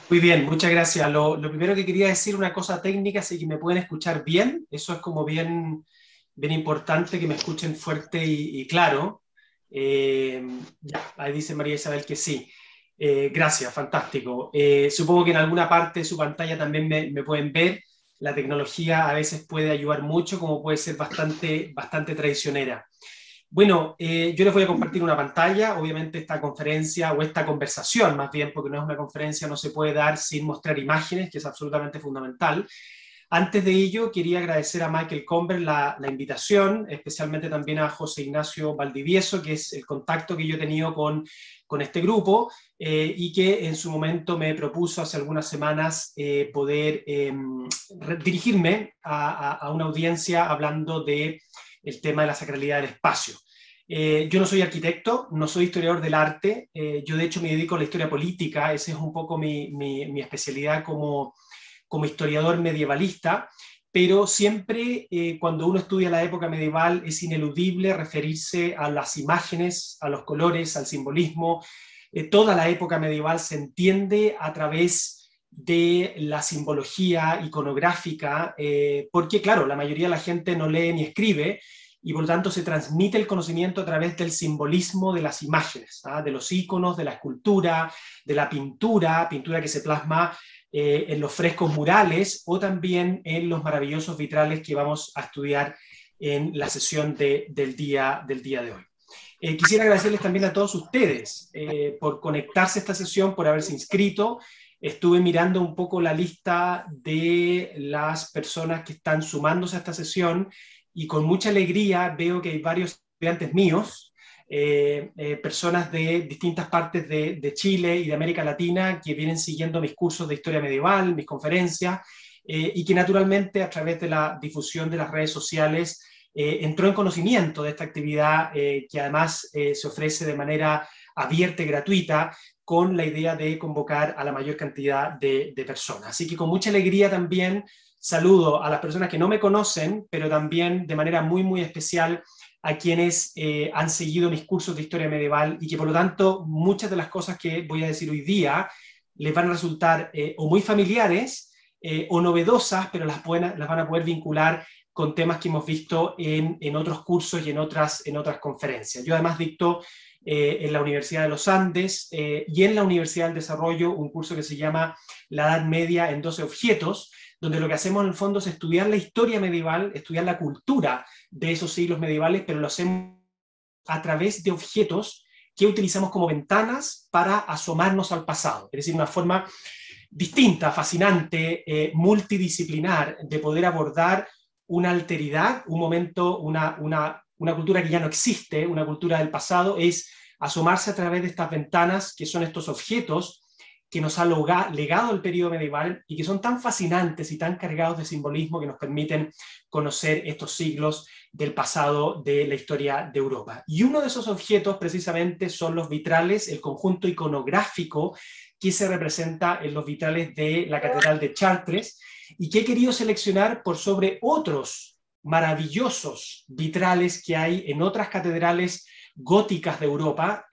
Muy bien, muchas gracias. Lo primero que quería decir, una cosa técnica, si que me pueden escuchar bien, eso es como bien importante que me escuchen fuerte y claro. Ya, ahí dice María Isabel que sí. Gracias, fantástico. Supongo que en alguna parte de su pantalla también me pueden ver. La tecnología a veces puede ayudar mucho, como puede ser bastante traicionera. Bueno, yo les voy a compartir una pantalla. Obviamente esta conferencia o esta conversación, más bien, porque no es una conferencia, no se puede dar sin mostrar imágenes, que es absolutamente fundamental. Antes de ello, quería agradecer a Michael Comber la invitación, especialmente también a José Ignacio Valdivieso, que es el contacto que yo he tenido con este grupo y que en su momento me propuso hace algunas semanas poder dirigirme a una audiencia hablando de el tema de la sacralidad del espacio. Yo no soy arquitecto, no soy historiador del arte, yo de hecho me dedico a la historia política, esa es un poco mi especialidad como historiador medievalista, pero siempre cuando uno estudia la época medieval es ineludible referirse a las imágenes, a los colores, al simbolismo. Toda la época medieval se entiende a través de la simbología iconográfica, porque claro, la mayoría de la gente no lee ni escribe, y por lo tanto se transmite el conocimiento a través del simbolismo de las imágenes, ¿ah? De los iconos, de la escultura, de la pintura que se plasma en los frescos murales o también en los maravillosos vitrales que vamos a estudiar en la sesión del día de hoy. Quisiera agradecerles también a todos ustedes por conectarse a esta sesión, por haberse inscrito. Estuve mirando un poco la lista de las personas que están sumándose a esta sesión y con mucha alegría veo que hay varios estudiantes míos, personas de distintas partes de Chile y de América Latina que vienen siguiendo mis cursos de historia medieval, mis conferencias, y que naturalmente a través de la difusión de las redes sociales entró en conocimiento de esta actividad que además se ofrece de manera abierta y gratuita con la idea de convocar a la mayor cantidad de personas. Así que con mucha alegría también saludo a las personas que no me conocen, pero también de manera muy especial a quienes han seguido mis cursos de historia medieval y que por lo tanto muchas de las cosas que voy a decir hoy día les van a resultar o muy familiares o novedosas, pero las van a poder vincular con temas que hemos visto en otros cursos y en otras conferencias. Yo además dicto en la Universidad de los Andes y en la Universidad del Desarrollo un curso que se llama La Edad Media en 12 objetos, donde lo que hacemos en el fondo es estudiar la historia medieval, estudiar la cultura de esos siglos medievales, pero lo hacemos a través de objetos que utilizamos como ventanas para asomarnos al pasado. Es decir, una forma distinta, fascinante, multidisciplinar de poder abordar una alteridad, un momento, una cultura que ya no existe, una cultura del pasado, es asomarse a través de estas ventanas que son estos objetos que nos ha legado el periodo medieval y que son tan fascinantes y tan cargados de simbolismo que nos permiten conocer estos siglos del pasado de la historia de Europa. Y uno de esos objetos precisamente son los vitrales, el conjunto iconográfico que se representa en los vitrales de la Catedral de Chartres y que he querido seleccionar por sobre otros maravillosos vitrales que hay en otras catedrales góticas de Europa,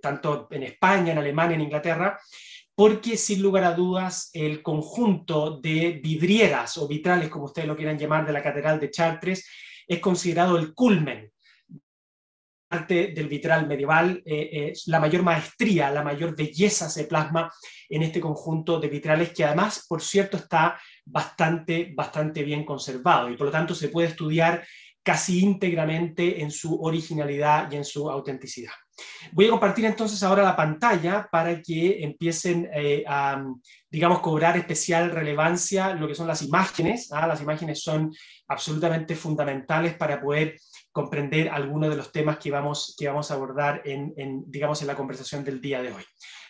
tanto en España, en Alemania, en Inglaterra, porque sin lugar a dudas el conjunto de vidrieras o vitrales, como ustedes lo quieran llamar, de la Catedral de Chartres es considerado el culmen arte del vitral medieval, la mayor maestría, la mayor belleza se plasma en este conjunto de vitrales que además, por cierto, está bastante bien conservado y por lo tanto se puede estudiar casi íntegramente en su originalidad y en su autenticidad. Voy a compartir entonces ahora la pantalla para que empiecen a, digamos, cobrar especial relevancia lo que son las imágenes. Las imágenes son absolutamente fundamentales para poder comprender algunos de los temas que vamos a abordar digamos, en la conversación del día de hoy.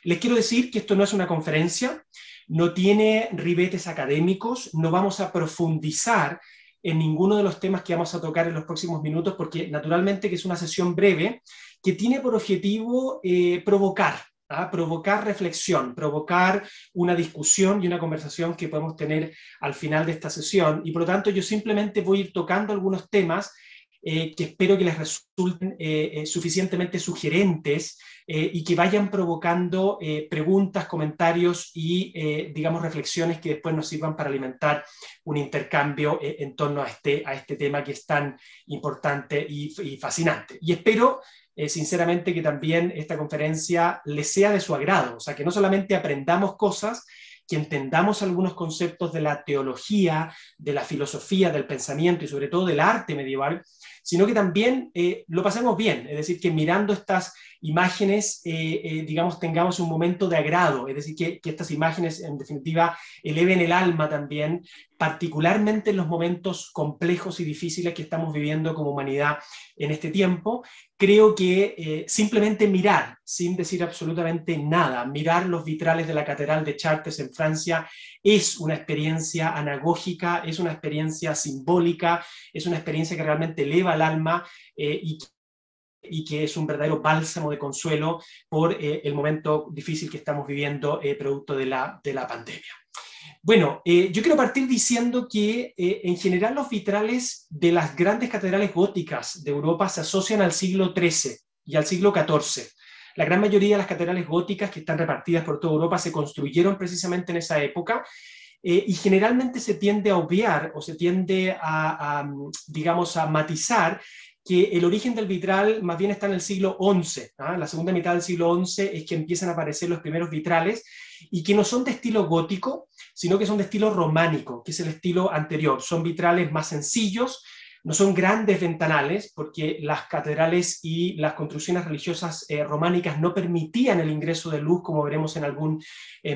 Les quiero decir que esto no es una conferencia, no tiene ribetes académicos, no vamos a profundizar en ninguno de los temas que vamos a tocar en los próximos minutos, porque naturalmente que es una sesión breve que tiene por objetivo provocar reflexión, provocar una discusión y una conversación que podemos tener al final de esta sesión, y por lo tanto yo simplemente voy a ir tocando algunos temas que espero que les resulten suficientemente sugerentes y que vayan provocando preguntas, comentarios y, digamos, reflexiones que después nos sirvan para alimentar un intercambio en torno a este tema que es tan importante y fascinante. Y espero, sinceramente, que también esta conferencia les sea de su agrado, o sea, que no solamente aprendamos cosas, que entendamos algunos conceptos de la teología, de la filosofía, del pensamiento y sobre todo del arte medieval, sino que también lo pasemos bien, es decir, que mirando estas imágenes, digamos, tengamos un momento de agrado, es decir, que estas imágenes, en definitiva, eleven el alma también, particularmente en los momentos complejos y difíciles que estamos viviendo como humanidad en este tiempo. Creo que simplemente mirar, sin decir absolutamente nada, mirar los vitrales de la Catedral de Chartres en Francia es una experiencia anagógica, es una experiencia simbólica, es una experiencia que realmente eleva el alma y que es un verdadero bálsamo de consuelo por el momento difícil que estamos viviendo producto de la pandemia. Bueno, yo quiero partir diciendo que en general los vitrales de las grandes catedrales góticas de Europa se asocian al siglo XIII y al siglo XIV. La gran mayoría de las catedrales góticas que están repartidas por toda Europa se construyeron precisamente en esa época y generalmente se tiende a obviar o se tiende digamos, a matizar que el origen del vitral más bien está en el siglo XI. La segunda mitad del siglo XI es que empiezan a aparecer los primeros vitrales y que no son de estilo gótico, sino que son de estilo románico, que es el estilo anterior. Son vitrales más sencillos, no son grandes ventanales, porque las catedrales y las construcciones religiosas románicas no permitían el ingreso de luz, como veremos en algún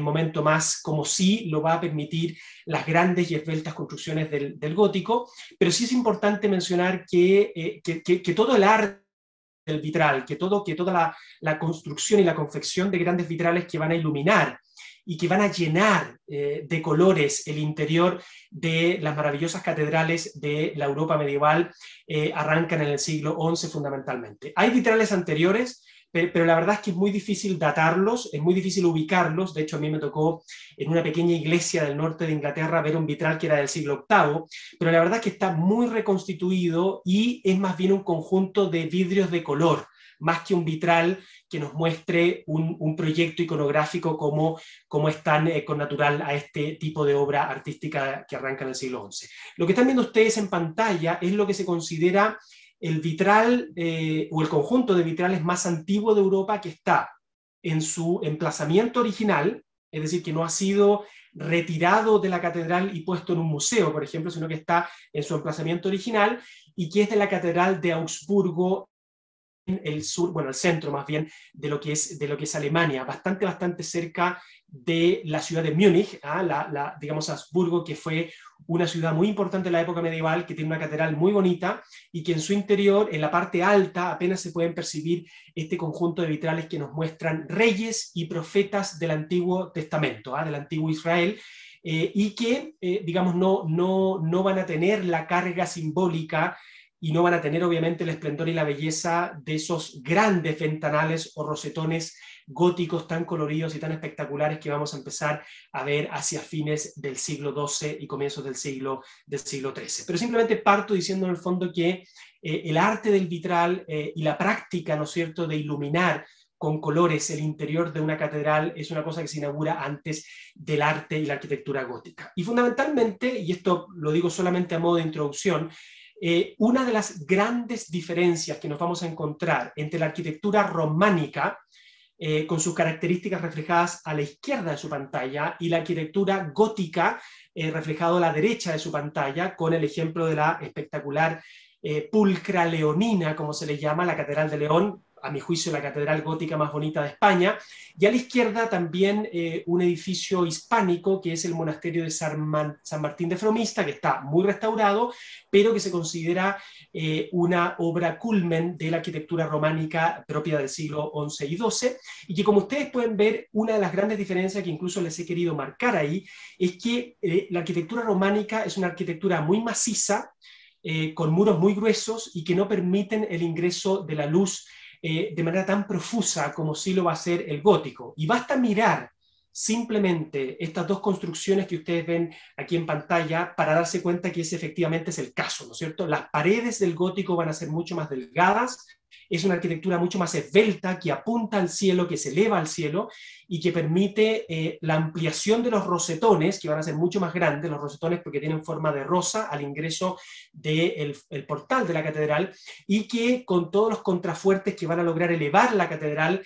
momento más, como sí lo va a permitir las grandes y esbeltas construcciones del gótico. Pero sí es importante mencionar que todo el arte del vitral, que toda la construcción y la confección de grandes vitrales que van a iluminar y que van a llenar de colores el interior de las maravillosas catedrales de la Europa medieval, arrancan en el siglo XI fundamentalmente. Hay vitrales anteriores, pero la verdad es que es muy difícil datarlos, es muy difícil ubicarlos. De hecho, a mí me tocó en una pequeña iglesia del norte de Inglaterra ver un vitral que era del siglo VIII, pero la verdad es que está muy reconstituido y es más bien un conjunto de vidrios de color, más que un vitral que nos muestre un proyecto iconográfico como es tan connatural a este tipo de obra artística que arranca en el siglo XI. Lo que están viendo ustedes en pantalla es lo que se considera el vitral o el conjunto de vitrales más antiguo de Europa, que está en su emplazamiento original, es decir, que no ha sido retirado de la catedral y puesto en un museo, por ejemplo, sino que está en su emplazamiento original y que es de la catedral de Augsburgo, en el sur, bueno, el centro más bien de lo que es Alemania, bastante cerca de la ciudad de Múnich, digamos Augsburgo, que fue una ciudad muy importante en la época medieval, que tiene una catedral muy bonita y que en su interior, en la parte alta, apenas se pueden percibir este conjunto de vitrales que nos muestran reyes y profetas del Antiguo Testamento, del Antiguo Israel, y que, digamos, no van a tener la carga simbólica y no van a tener obviamente el esplendor y la belleza de esos grandes ventanales o rosetones góticos tan coloridos y tan espectaculares que vamos a empezar a ver hacia fines del siglo XII y comienzos del siglo XIII. Pero simplemente parto diciendo en el fondo que el arte del vitral y la práctica, ¿no es cierto?, de iluminar con colores el interior de una catedral es una cosa que se inaugura antes del arte y la arquitectura gótica. Y fundamentalmente, y esto lo digo solamente a modo de introducción, una de las grandes diferencias que nos vamos a encontrar entre la arquitectura románica, con sus características reflejadas a la izquierda de su pantalla, y la arquitectura gótica, reflejado a la derecha de su pantalla, con el ejemplo de la espectacular pulcra leonina, como se le llama, la Catedral de León, a mi juicio la catedral gótica más bonita de España, y a la izquierda también un edificio hispánico que es el monasterio de San Martín de Fromista, que está muy restaurado, pero que se considera una obra culmen de la arquitectura románica propia del siglo XI y XII, y que, como ustedes pueden ver, una de las grandes diferencias que incluso les he querido marcar ahí es que la arquitectura románica es una arquitectura muy maciza, con muros muy gruesos y que no permiten el ingreso de la luz de manera tan profusa como sí lo va a hacer el gótico. Y basta mirar simplemente estas dos construcciones que ustedes ven aquí en pantalla para darse cuenta que ese efectivamente es el caso, ¿no es cierto? Las paredes del gótico van a ser mucho más delgadas, es una arquitectura mucho más esbelta, que apunta al cielo, que se eleva al cielo, y que permite la ampliación de los rosetones, que van a ser mucho más grandes, los rosetones porque tienen forma de rosa al ingreso del portal de la catedral, y que con todos los contrafuertes que van a lograr elevar la catedral,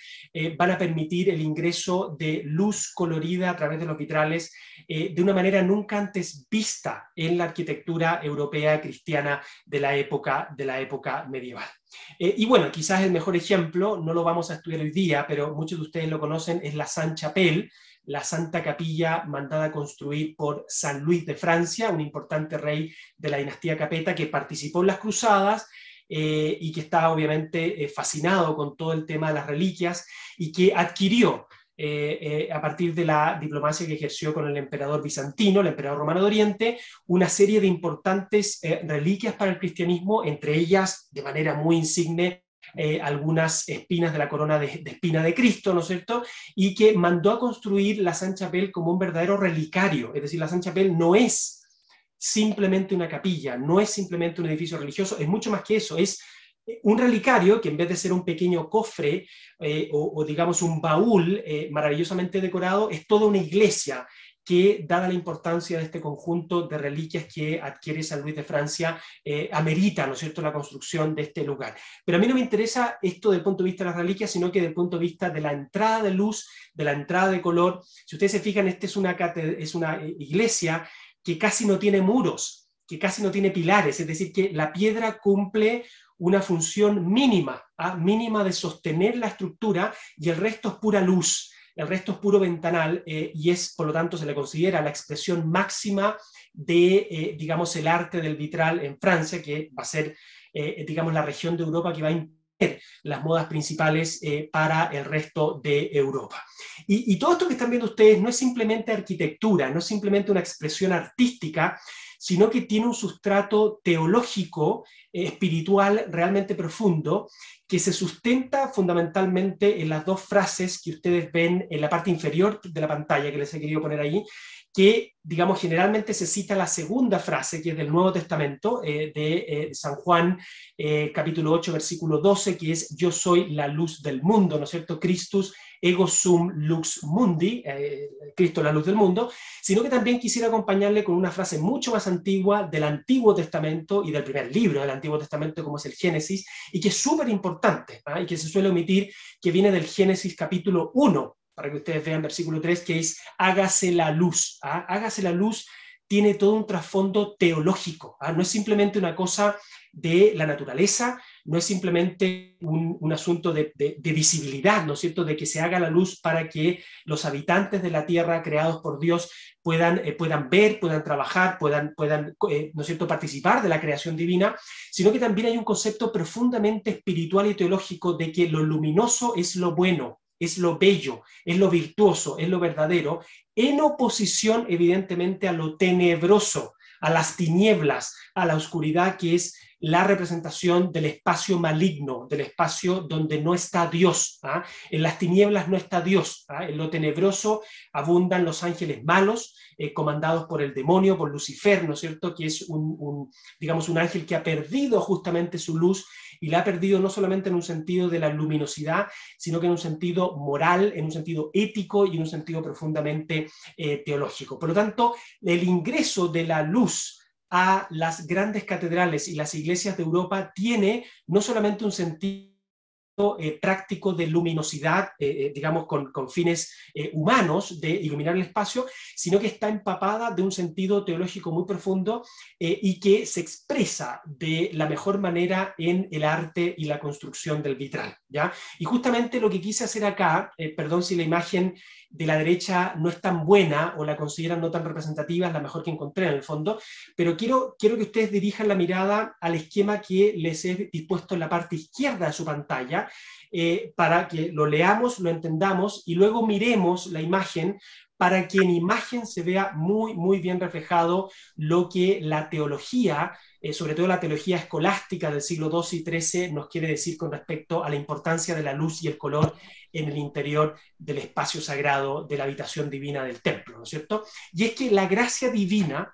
van a permitir el ingreso de luz colorida a través de los vitrales de una manera nunca antes vista en la arquitectura europea cristiana de la época medieval. Y bueno, quizás el mejor ejemplo, no lo vamos a estudiar hoy día, pero muchos de ustedes lo conocen, es la Sainte-Chapelle, la Santa Capilla mandada a construir por San Luis de Francia, un importante rey de la dinastía Capeta que participó en las cruzadas y que estaba obviamente fascinado con todo el tema de las reliquias y que adquirió a partir de la diplomacia que ejerció con el emperador bizantino, el emperador romano de Oriente, una serie de importantes reliquias para el cristianismo, entre ellas, de manera muy insigne, algunas espinas de la corona de espina de Cristo, ¿no es cierto? Y que mandó a construir la Sainte-Chapelle como un verdadero relicario, es decir, la Sainte-Chapelle no es simplemente una capilla, no es simplemente un edificio religioso, es mucho más que eso, es un relicario que en vez de ser un pequeño cofre o digamos un baúl maravillosamente decorado, es toda una iglesia que, dada la importancia de este conjunto de reliquias que adquiere San Luis de Francia, amerita, ¿no es cierto?, la construcción de este lugar. Pero a mí no me interesa esto desde el punto de vista de las reliquias, sino que desde el punto de vista de la entrada de luz, de la entrada de color. Si ustedes se fijan, esta es una iglesia que casi no tiene muros, que casi no tiene pilares, es decir, que la piedra cumple una función mínima, mínima de sostener la estructura, y el resto es pura luz, el resto es puro ventanal, y es, por lo tanto, se le considera la expresión máxima de, digamos, el arte del vitral en Francia, que va a ser, digamos, la región de Europa que va a imponer las modas principales para el resto de Europa. Y todo esto que están viendo ustedes no es simplemente arquitectura, no es simplemente una expresión artística, sino que tiene un sustrato teológico, espiritual realmente profundo, que se sustenta fundamentalmente en las dos frases que ustedes ven en la parte inferior de la pantalla, que les he querido poner ahí, que, digamos, generalmente se cita la segunda frase, que es del Nuevo Testamento, de San Juan, capítulo 8, versículo 12, que es: yo soy la luz del mundo, ¿no es cierto? Christus ego sum lux mundi, Cristo la luz del mundo, sino que también quisiera acompañarle con una frase mucho más antigua del Antiguo Testamento y del primer libro del Antiguo Testamento, como es el Génesis, y que es súper importante, y que se suele omitir, que viene del Génesis capítulo 1, para que ustedes vean versículo 3, que es: hágase la luz. Hágase la luz tiene todo un trasfondo teológico, no es simplemente una cosa de la naturaleza, no es simplemente un asunto de visibilidad, ¿no es cierto?, de que se haga la luz para que los habitantes de la tierra creados por Dios puedan ver, puedan trabajar, puedan ¿no es cierto?, participar de la creación divina, sino que también hay un concepto profundamente espiritual y teológico de que lo luminoso es lo bueno, es lo bello, es lo virtuoso, es lo verdadero, en oposición evidentemente a lo tenebroso, a las tinieblas, a la oscuridad, que es la representación del espacio maligno, del espacio donde no está Dios. En las tinieblas no está Dios. En lo tenebroso abundan los ángeles malos, comandados por el demonio, por Lucifer, ¿no es cierto?, que es digamos, un ángel que ha perdido justamente su luz, y la ha perdido no solamente en un sentido de la luminosidad, sino que en un sentido moral, en un sentido ético y en un sentido profundamente teológico. Por lo tanto, el ingreso de la luz a las grandes catedrales y las iglesias de Europa tiene no solamente un sentido práctico de luminosidad, digamos, con fines humanos de iluminar el espacio, sino que está empapada de un sentido teológico muy profundo y que se expresa de la mejor manera en el arte y la construcción del vitral, ¿ya? Y justamente lo que quise hacer acá, perdón si la imagen de la derecha no es tan buena o la consideran no tan representativa, es la mejor que encontré en el fondo, pero quiero que ustedes dirijan la mirada al esquema que les he dispuesto en la parte izquierda de su pantalla, para que lo leamos, lo entendamos y luego miremos la imagen para que en imagen se vea muy, muy bien reflejado lo que la teología, sobre todo la teología escolástica del siglo XII y XIII, nos quiere decir con respecto a la importancia de la luz y el color en el interior del espacio sagrado de la habitación divina del templo, ¿no es cierto? Y es que la gracia divina,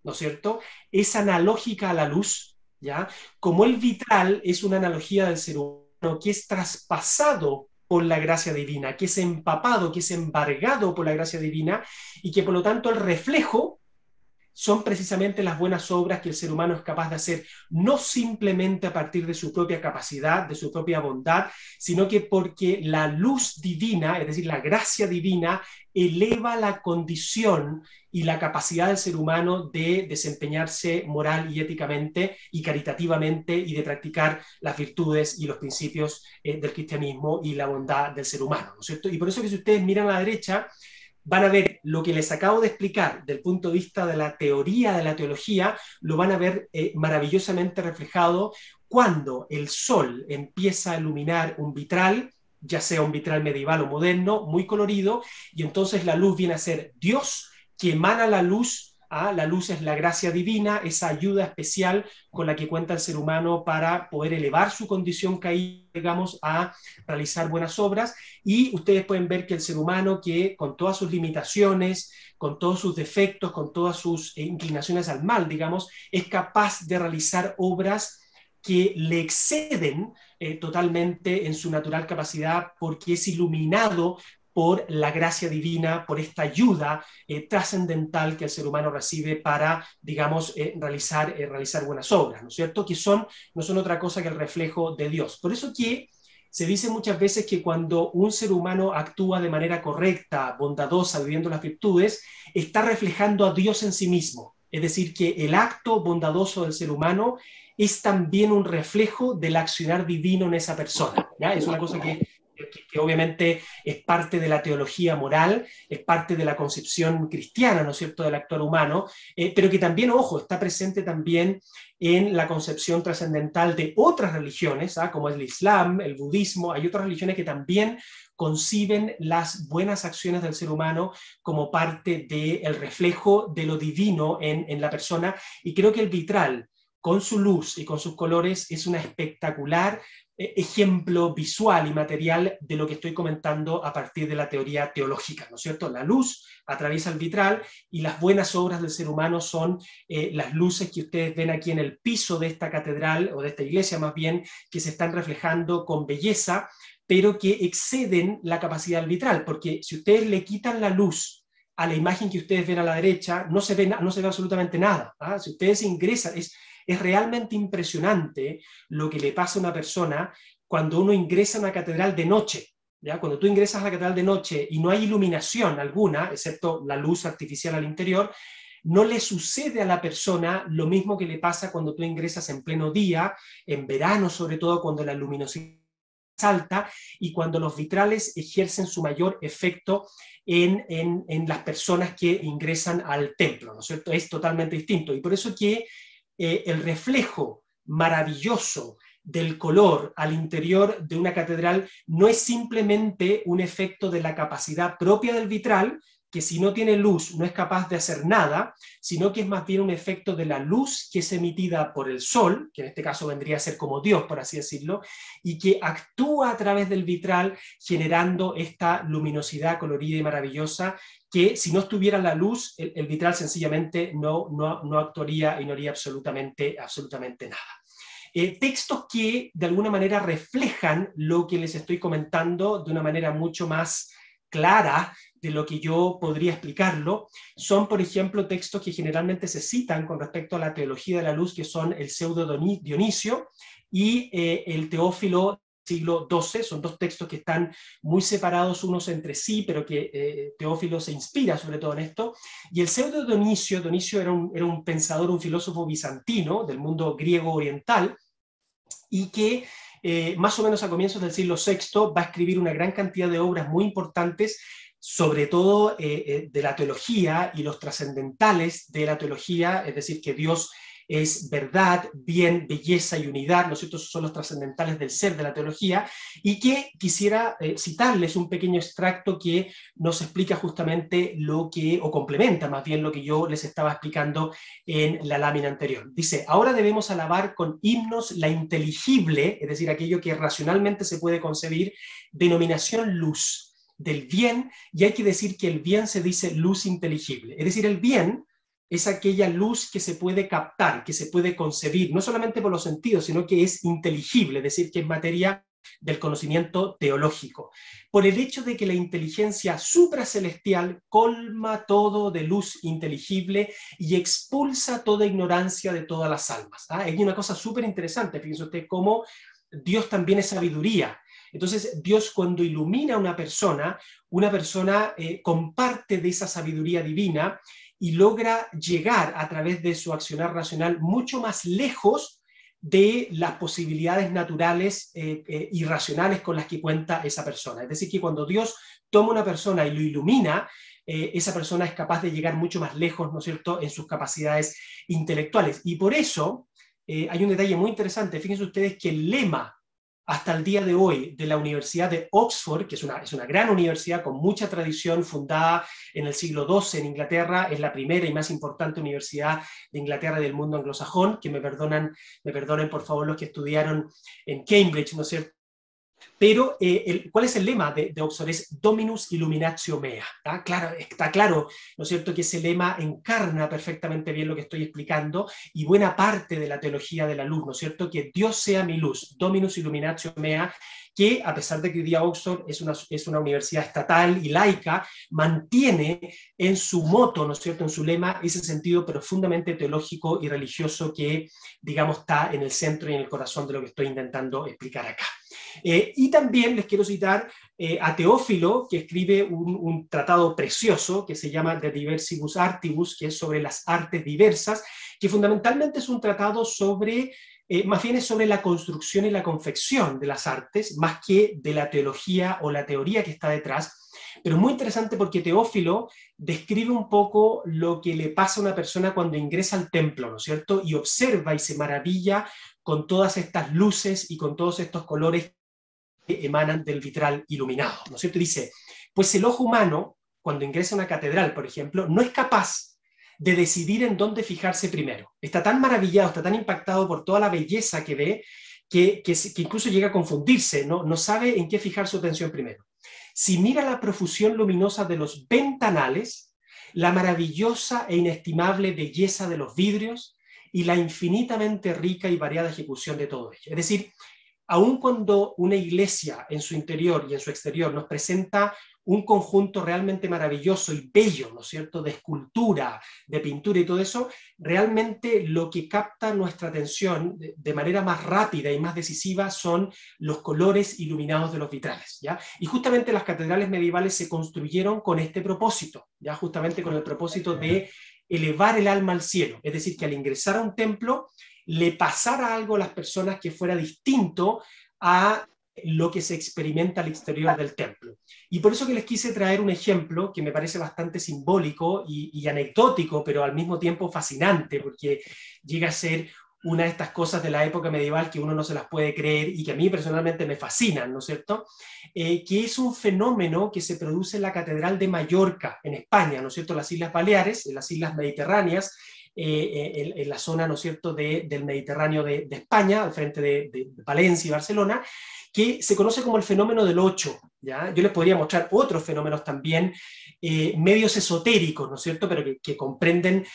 ¿no es cierto?, es analógica a la luz, ¿ya? Como el vitral es una analogía del ser humano que es traspasado por la gracia divina, que es empapado, que es embargado por la gracia divina, y que por lo tanto el reflejo son precisamente las buenas obras que el ser humano es capaz de hacer, no simplemente a partir de su propia capacidad, de su propia bondad, sino que porque la luz divina, es decir, la gracia divina, eleva la condición y la capacidad del ser humano de desempeñarse moral y éticamente y caritativamente y de practicar las virtudes y los principios del cristianismo y la bondad del ser humano, ¿no es cierto? Y por eso que si ustedes miran a la derecha, van a ver lo que les acabo de explicar del punto de vista de la teoría de la teología, lo van a ver maravillosamente reflejado cuando el sol empieza a iluminar un vitral, ya sea un vitral medieval o moderno, muy colorido, y entonces la luz viene a ser Dios que emana la luz. La luz es la gracia divina, esa ayuda especial con la que cuenta el ser humano para poder elevar su condición caída, digamos, a realizar buenas obras. Y ustedes pueden ver que el ser humano, que con todas sus limitaciones, con todos sus defectos, con todas sus inclinaciones al mal, digamos, es capaz de realizar obras que le exceden totalmente en su natural capacidad, porque es iluminado por la gracia divina, por esta ayuda trascendental que el ser humano recibe para, digamos, realizar buenas obras, ¿no es cierto? Que no son otra cosa que el reflejo de Dios. Por eso que se dice muchas veces que cuando un ser humano actúa de manera correcta, bondadosa, viviendo las virtudes, está reflejando a Dios en sí mismo. Es decir, que el acto bondadoso del ser humano es también un reflejo del accionar divino en esa persona, ¿ya? Es una cosa que obviamente es parte de la teología moral, es parte de la concepción cristiana, ¿no es cierto?, del actuar humano, pero que también, ojo, está presente también en la concepción trascendental de otras religiones, como es el Islam, el budismo. Hay otras religiones que también conciben las buenas acciones del ser humano como parte del reflejo de lo divino en la persona, y creo que el vitral, con su luz y con sus colores, es una espectacular ejemplo visual y material de lo que estoy comentando a partir de la teoría teológica, ¿no es cierto? La luz atraviesa el vitral y las buenas obras del ser humano son las luces que ustedes ven aquí en el piso de esta catedral, o de esta iglesia más bien, que se están reflejando con belleza, pero que exceden la capacidad del vitral, porque si ustedes le quitan la luz a la imagen que ustedes ven a la derecha, no se ve absolutamente nada. Si ustedes ingresan, es realmente impresionante lo que le pasa a una persona cuando uno ingresa a una catedral de noche, ¿ya? Cuando tú ingresas a la catedral de noche y no hay iluminación alguna, excepto la luz artificial al interior, no le sucede a la persona lo mismo que le pasa cuando tú ingresas en pleno día, en verano sobre todo, cuando la luminosidad es alta y cuando los vitrales ejercen su mayor efecto en las personas que ingresan al templo, ¿no es cierto? Es totalmente distinto. Y por eso que el reflejo maravilloso del color al interior de una catedral no es simplemente un efecto de la capacidad propia del vitral, que si no tiene luz no es capaz de hacer nada, sino que es más bien un efecto de la luz que es emitida por el sol, que en este caso vendría a ser como Dios, por así decirlo, y que actúa a través del vitral generando esta luminosidad colorida y maravillosa que si no estuviera la luz, el vitral sencillamente no actuaría y no haría absolutamente nada. Textos que de alguna manera reflejan lo que les estoy comentando de una manera mucho más clara de lo que yo podría explicarlo, son, por ejemplo, textos que generalmente se citan con respecto a la teología de la luz, que son el Pseudo Dionisio y el Teófilo siglo XII. Son dos textos que están muy separados unos entre sí, pero que Teófilo se inspira sobre todo en esto. Y el Pseudo Dionisio era un pensador, un filósofo bizantino del mundo griego oriental, y que más o menos a comienzos del siglo VI va a escribir una gran cantidad de obras muy importantes, sobre todo de la teología y los trascendentales de la teología, es decir, que Dios es verdad, bien, belleza y unidad, ¿no es cierto? Esos son los trascendentales del ser de la teología, y que quisiera citarles un pequeño extracto que nos explica justamente lo que, o complementa más bien lo que yo les estaba explicando en la lámina anterior. Dice: ahora debemos alabar con himnos la inteligible, es decir, aquello que racionalmente se puede concebir, denominación luz del bien, y hay que decir que el bien se dice luz inteligible, es decir, el bien es aquella luz que se puede captar, que se puede concebir, no solamente por los sentidos, sino que es inteligible, es decir, que es materia del conocimiento teológico, por el hecho de que la inteligencia supracelestial colma todo de luz inteligible y expulsa toda ignorancia de todas las almas. Hay una cosa súper interesante, fíjense usted cómo Dios también es sabiduría. Entonces, Dios, cuando ilumina a una persona comparte de esa sabiduría divina y logra llegar a través de su accionar racional mucho más lejos de las posibilidades naturales y racionales con las que cuenta esa persona. Es decir, que cuando Dios toma una persona y lo ilumina, esa persona es capaz de llegar mucho más lejos, ¿no es cierto?, en sus capacidades intelectuales. Y por eso hay un detalle muy interesante. Fíjense ustedes que el lema hasta el día de hoy de la Universidad de Oxford, que es una gran universidad con mucha tradición, fundada en el siglo XII en Inglaterra, es la primera y más importante universidad de Inglaterra y del mundo anglosajón, que me perdonen por favor los que estudiaron en Cambridge, ¿no es cierto? Pero, ¿cuál es el lema de Oxford? Es Dominus Illuminatio Mea. Está claro, ¿no es cierto?, que ese lema encarna perfectamente bien lo que estoy explicando y buena parte de la teología de la luz, ¿no es cierto?, que Dios sea mi luz, Dominus Illuminatio Mea, que a pesar de que hoy día Oxford es una universidad estatal y laica, mantiene en su moto, ¿no es cierto?, en su lema, ese sentido profundamente teológico y religioso que, digamos, está en el centro y en el corazón de lo que estoy intentando explicar acá. Y también les quiero citar a Teófilo, que escribe un tratado precioso que se llama De Diversibus Artibus, que es sobre las artes diversas, que fundamentalmente es un tratado sobre, más bien es sobre la construcción y la confección de las artes, más que de la teología o la teoría que está detrás. Pero muy interesante porque Teófilo describe un poco lo que le pasa a una persona cuando ingresa al templo, ¿no es cierto?, y observa y se maravilla con todas estas luces y con todos estos colores que emanan del vitral iluminado, ¿no es cierto? Y dice: pues el ojo humano, cuando ingresa a una catedral, por ejemplo, no es capaz de decidir en dónde fijarse primero. Está tan maravillado, está tan impactado por toda la belleza que ve, que incluso llega a confundirse, no sabe en qué fijar su atención primero. Si mira la profusión luminosa de los ventanales, la maravillosa e inestimable belleza de los vidrios y la infinitamente rica y variada ejecución de todo ello. Es decir, aun cuando una iglesia en su interior y en su exterior nos presenta un conjunto realmente maravilloso y bello, ¿no es cierto?, de escultura, de pintura y todo eso, realmente lo que capta nuestra atención de manera más rápida y más decisiva son los colores iluminados de los vitrales, ¿ya? Y justamente las catedrales medievales se construyeron con este propósito, ¿ya? Justamente con el propósito de elevar el alma al cielo, es decir, que al ingresar a un templo le pasara algo a las personas que fuera distinto a lo que se experimenta al exterior del templo. Y por eso que les quise traer un ejemplo que me parece bastante simbólico y anecdótico, pero al mismo tiempo fascinante, porque llega a ser una de estas cosas de la época medieval que uno no se las puede creer y que a mí personalmente me fascinan, ¿no es cierto?, que es un fenómeno que se produce en la Catedral de Mallorca, en España, ¿no es cierto?, las Islas Baleares, en las Islas Mediterráneas, en la zona, ¿no es cierto?, del Mediterráneo de España, al frente de Valencia y Barcelona, que se conoce como el fenómeno del 8, ¿ya? Yo les podría mostrar otros fenómenos también, medios esotéricos, ¿no es cierto?, pero que comprenden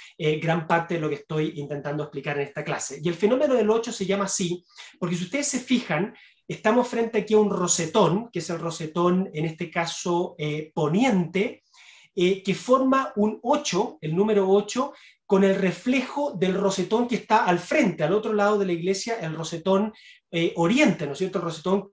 gran parte de lo que estoy intentando explicar en esta clase. Y el fenómeno del 8 se llama así, porque si ustedes se fijan, estamos frente aquí a un rosetón, que es el rosetón, en este caso, poniente, que forma un 8, el número 8, con el reflejo del rosetón que está al frente, al otro lado de la iglesia, el rosetón oriente, ¿no es cierto?, el rosetón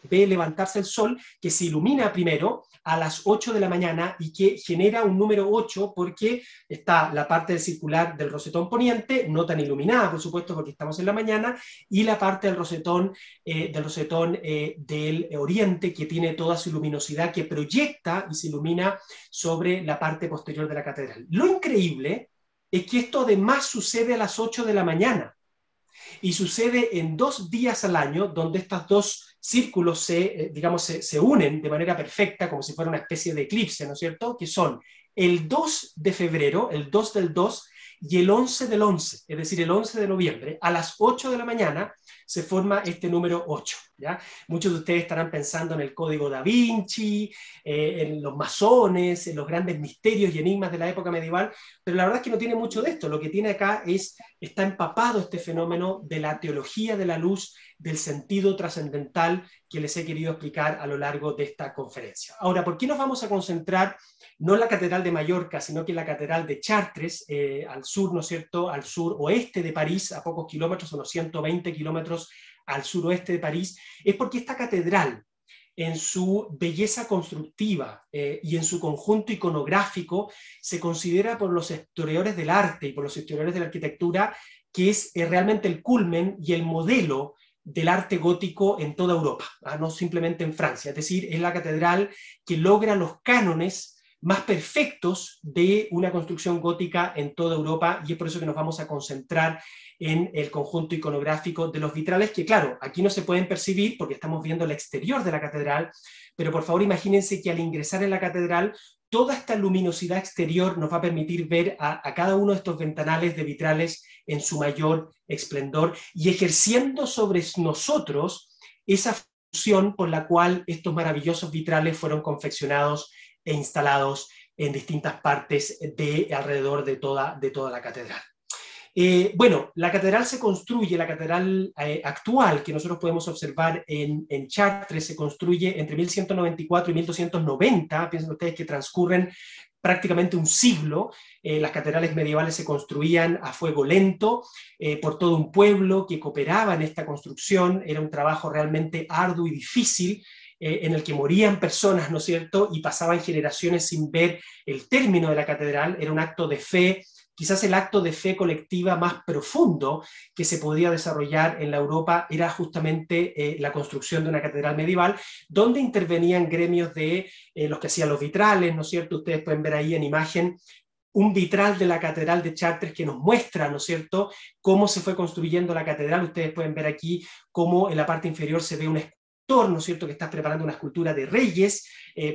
ve levantarse el sol, que se ilumina primero a las 8 de la mañana y que genera un número 8 porque está la parte del circular del rosetón poniente, no tan iluminada, por supuesto, porque estamos en la mañana, y la parte del rosetón del oriente, que tiene toda su luminosidad, que proyecta y se ilumina sobre la parte posterior de la catedral. Lo increíble es que esto además sucede a las 8 de la mañana. Y sucede en 2 días al año, donde estos dos círculos se unen de manera perfecta, como si fuera una especie de eclipse, ¿no es cierto? Que son el 2 de febrero, el 2 del 2, y el 11 del 11, es decir, el 11 de noviembre, a las 8 de la mañana, se forma este número 8, ¿ya? Muchos de ustedes estarán pensando en el Código Da Vinci, en los masones, en los grandes misterios y enigmas de la época medieval, pero la verdad es que no tiene mucho de esto. Lo que tiene acá está empapado este fenómeno de la teología de la luz, del sentido trascendental que les he querido explicar a lo largo de esta conferencia. Ahora, ¿por qué nos vamos a concentrar no en la Catedral de Mallorca, sino que en la Catedral de Chartres, al sur, ¿no es cierto?, al sur oeste de París, a pocos kilómetros, unos 120 kilómetros al suroeste de París? Es porque esta catedral, en su belleza constructiva y en su conjunto iconográfico, se considera por los historiadores del arte y por los historiadores de la arquitectura que es realmente el culmen y el modelo del arte gótico en toda Europa, no simplemente en Francia. Es decir, es la catedral que logra los cánones más perfectos de una construcción gótica en toda Europa, y es por eso que nos vamos a concentrar en el conjunto iconográfico de los vitrales, que claro, aquí no se pueden percibir porque estamos viendo el exterior de la catedral, pero por favor imagínense que al ingresar en la catedral, toda esta luminosidad exterior nos va a permitir ver a cada uno de estos ventanales de vitrales en su mayor esplendor y ejerciendo sobre nosotros esa función por la cual estos maravillosos vitrales fueron confeccionados e instalados en distintas partes de alrededor de toda la catedral. Bueno, la catedral se construye, la catedral actual que nosotros podemos observar en Chartres, se construye entre 1194 y 1290, piensen ustedes que transcurren prácticamente un siglo. Las catedrales medievales se construían a fuego lento por todo un pueblo que cooperaba en esta construcción, era un trabajo realmente arduo y difícil, en el que morían personas, ¿no es cierto?, y pasaban generaciones sin ver el término de la catedral. Era un acto de fe, quizás el acto de fe colectiva más profundo que se podía desarrollar en la Europa era justamente la construcción de una catedral medieval, donde intervenían gremios de los que hacían los vitrales, ¿no es cierto? Ustedes pueden ver ahí en imagen un vitral de la catedral de Chartres que nos muestra, ¿no es cierto?, cómo se fue construyendo la catedral. Ustedes pueden ver aquí cómo en la parte inferior se ve un escultor, ¿no es cierto?, que está preparando una escultura de reyes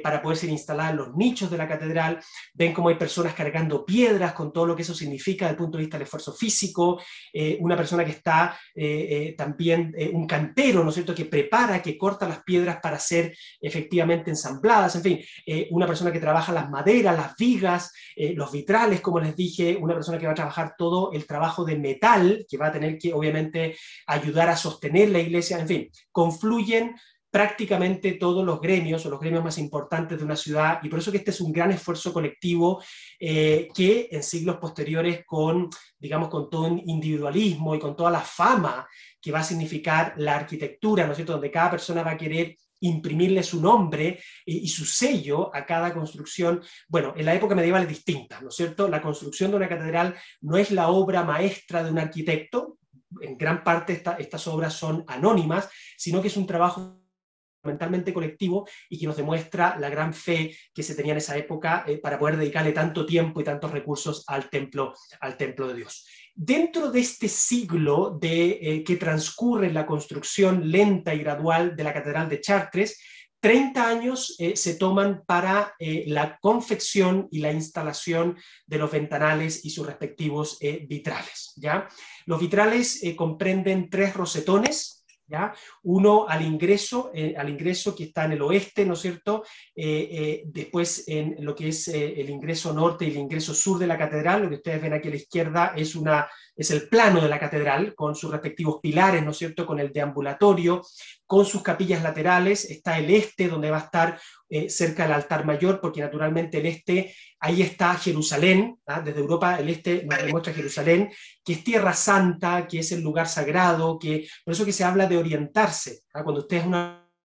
para poder ser instalada en los nichos de la catedral. Ven cómo hay personas cargando piedras, con todo lo que eso significa desde el punto de vista del esfuerzo físico, una persona que está también, un cantero, ¿no es cierto?, que prepara, que corta las piedras para ser efectivamente ensambladas, en fin, una persona que trabaja las maderas, las vigas, los vitrales, como les dije, una persona que va a trabajar todo el trabajo de metal, que va a tener que obviamente ayudar a sostener la iglesia, en fin, confluyen prácticamente todos los gremios o los gremios más importantes de una ciudad, y por eso que este es un gran esfuerzo colectivo que en siglos posteriores, digamos, con todo un individualismo y con toda la fama que va a significar la arquitectura, ¿no es cierto?, donde cada persona va a querer imprimirle su nombre y su sello a cada construcción. Bueno, en la época medieval es distinta, ¿no es cierto? La construcción de una catedral no es la obra maestra de un arquitecto, en gran parte estas obras son anónimas, sino que es un trabajo fundamentalmente colectivo y que nos demuestra la gran fe que se tenía en esa época para poder dedicarle tanto tiempo y tantos recursos al templo de Dios. Dentro de este siglo que transcurre en la construcción lenta y gradual de la Catedral de Chartres, 30 años se toman para la confección y la instalación de los ventanales y sus respectivos vitrales, ¿ya? Los vitrales comprenden 3 rosetones, ¿ya? Uno al ingreso que está en el oeste, ¿no es cierto? Después en lo que es el ingreso norte y el ingreso sur de la catedral. Lo que ustedes ven aquí a la izquierda es el plano de la catedral, con sus respectivos pilares, ¿no es cierto?, con el deambulatorio, con sus capillas laterales. Está el este, donde va a estar cerca del altar mayor, porque naturalmente el este, ahí está Jerusalén, ¿ah? Desde Europa el este nos demuestra Jerusalén, que es tierra santa, que es el lugar sagrado, por eso que se habla de orientarse, ¿ah? Cuando ustedes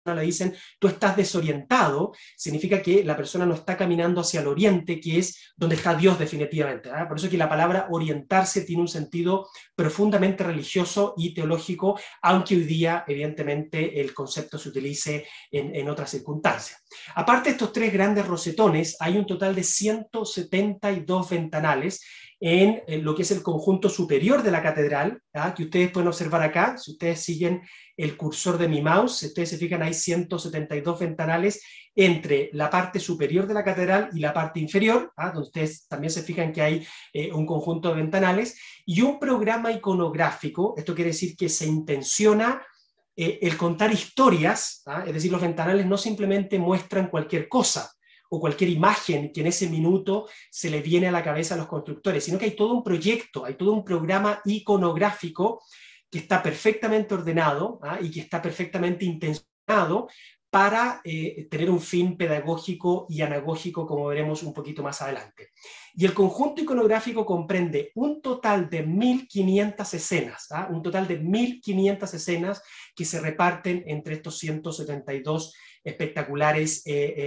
le dicen, tú estás desorientado, significa que la persona no está caminando hacia el oriente, que es donde está Dios definitivamente, ¿eh? Por eso que la palabra orientarse tiene un sentido profundamente religioso y teológico, aunque hoy día evidentemente el concepto se utilice en otras circunstancias. Aparte de estos 3 grandes rosetones, hay un total de 172 ventanales en lo que es el conjunto superior de la catedral, que ustedes pueden observar acá. Si ustedes siguen el cursor de mi mouse, si ustedes se fijan, hay 172 ventanales entre la parte superior de la catedral y la parte inferior, donde ustedes también se fijan que hay un conjunto de ventanales, y un programa iconográfico. Esto quiere decir que se intenciona el contar historias, es decir, los ventanales no simplemente muestran cualquier cosa, o cualquier imagen que en ese minuto se le viene a la cabeza a los constructores, sino que hay todo un proyecto, hay todo un programa iconográfico que está perfectamente ordenado y que está perfectamente intencionado para tener un fin pedagógico y anagógico, como veremos un poquito más adelante. Y el conjunto iconográfico comprende un total de 1.500 escenas, un total de 1.500 escenas que se reparten entre estos 172 espectaculares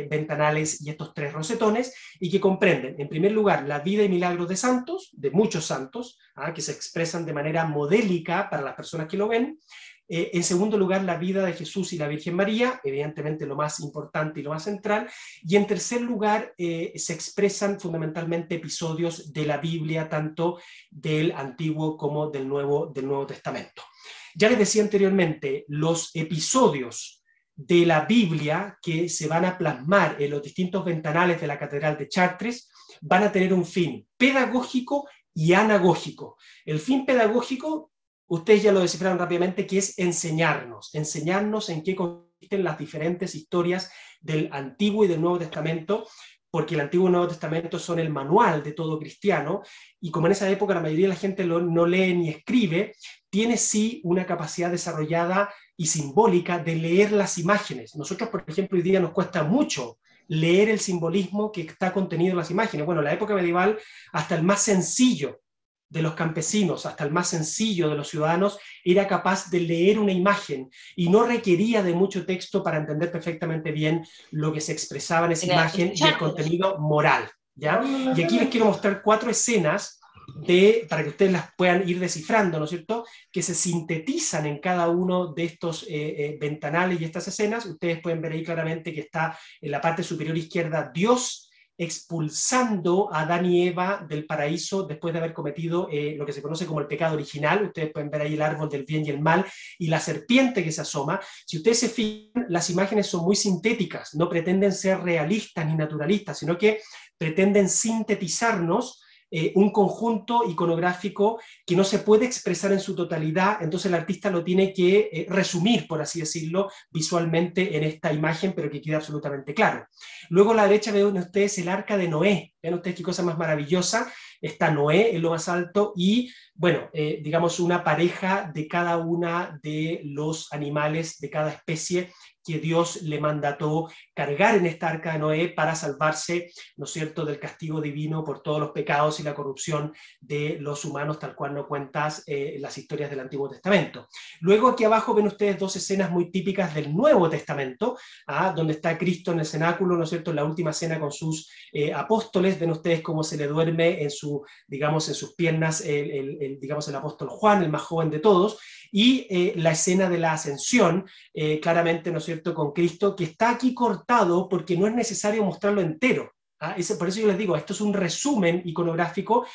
ventanales y estos 3 rosetones, y que comprenden, en primer lugar, la vida y milagros de santos, de muchos santos, que se expresan de manera modélica para las personas que lo ven. En segundo lugar, la vida de Jesús y la Virgen María, evidentemente lo más importante y lo más central. Y en tercer lugar, se expresan fundamentalmente episodios de la Biblia, tanto del Antiguo como del Nuevo Testamento. Ya les decía anteriormente, los episodios de la Biblia que se van a plasmar en los distintos ventanales de la Catedral de Chartres van a tener un fin pedagógico y anagógico. El fin pedagógico, ustedes ya lo descifraron rápidamente, que es enseñarnos en qué consisten las diferentes historias del Antiguo y del Nuevo Testamento, porque el Antiguo y el Nuevo Testamento son el manual de todo cristiano, y como en esa época la mayoría de la gente no lee ni escribe, tiene sí una capacidad desarrollada y simbólica de leer las imágenes. Nosotros, por ejemplo, hoy día nos cuesta mucho leer el simbolismo que está contenido en las imágenes. Bueno, en la época medieval, hasta el más sencillo de los campesinos, hasta el más sencillo de los ciudadanos, era capaz de leer una imagen y no requería de mucho texto para entender perfectamente bien lo que se expresaba en esa imagen y el contenido moral, ¿ya? Y aquí les quiero mostrar 4 escenas para que ustedes las puedan ir descifrando, ¿no es cierto?, que se sintetizan en cada uno de estos ventanales y estas escenas. Ustedes pueden ver ahí claramente que está en la parte superior izquierda Dios expulsando a Adán y Eva del paraíso después de haber cometido lo que se conoce como el pecado original. Ustedes pueden ver ahí el árbol del bien y el mal y la serpiente que se asoma. Si ustedes se fijan, las imágenes son muy sintéticas, no pretenden ser realistas ni naturalistas, sino que pretenden sintetizarnos un conjunto iconográfico que no se puede expresar en su totalidad, entonces el artista lo tiene que resumir, por así decirlo, visualmente en esta imagen, pero que quede absolutamente claro. Luego a la derecha ven ustedes el arca de Noé. Vean ustedes qué cosa más maravillosa. Está Noé en lo más alto y, bueno, digamos una pareja de cada una de los animales de cada especie que Dios le mandató cargar en esta arca de Noé para salvarse, ¿no es cierto?, del castigo divino por todos los pecados y la corrupción de los humanos, tal cual nos cuentas las historias del Antiguo Testamento. Luego aquí abajo ven ustedes 2 escenas muy típicas del Nuevo Testamento, donde está Cristo en el cenáculo, ¿no es cierto?, en la última cena con sus apóstoles. Ven ustedes cómo se le duerme en sus piernas digamos, el apóstol Juan, el más joven de todos, y la escena de la ascensión, claramente, ¿no es cierto?, con Cristo, que está aquí cortado porque no es necesario mostrarlo entero. Por eso yo les digo, esto es un resumen iconográfico,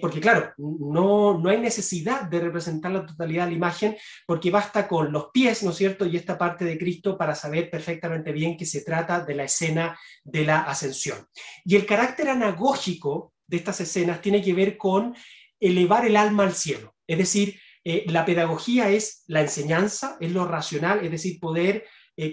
porque claro, no hay necesidad de representar la totalidad de la imagen, porque basta con los pies, ¿no es cierto?, y esta parte de Cristo para saber perfectamente bien que se trata de la escena de la ascensión. Y el carácter anagógico de estas escenas tiene que ver con elevar el alma al cielo, es decir, la pedagogía es la enseñanza, es lo racional, es decir, poder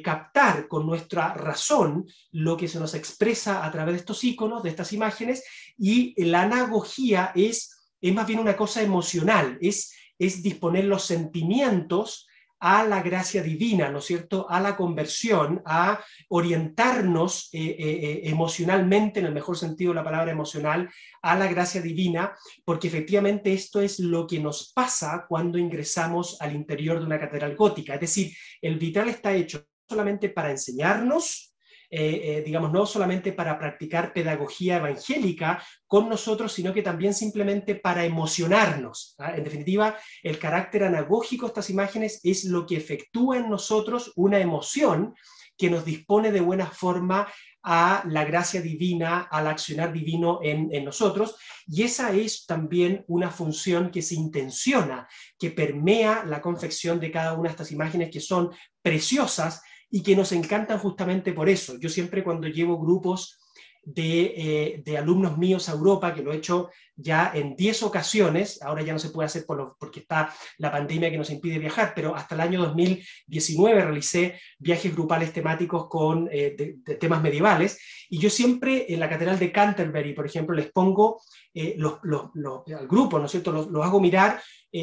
captar con nuestra razón lo que se nos expresa a través de estos iconos, de estas imágenes, y la anagogía es más bien una cosa emocional, es disponer los sentimientos a la gracia divina, ¿no es cierto?, a la conversión, a orientarnos emocionalmente, en el mejor sentido de la palabra emocional, a la gracia divina, porque efectivamente esto es lo que nos pasa cuando ingresamos al interior de una catedral gótica. Es decir, el vitral está hecho solamente para enseñarnos, digamos, no solamente para practicar pedagogía evangélica con nosotros, sino que también simplemente para emocionarnos. En definitiva, el carácter anagógico de estas imágenes es lo que efectúa en nosotros una emoción que nos dispone de buena forma a la gracia divina, al accionar divino en nosotros, y esa es también una función que se intenciona, que permea la confección de cada una de estas imágenes que son preciosas y que nos encantan justamente por eso. Yo siempre cuando llevo grupos de alumnos míos a Europa, que lo he hecho ya en 10 ocasiones, ahora ya no se puede hacer porque está la pandemia que nos impide viajar, pero hasta el año 2019 realicé viajes grupales temáticos con de temas medievales, y yo siempre en la Catedral de Canterbury, por ejemplo, les pongo al grupo, ¿no es cierto?, los hago mirar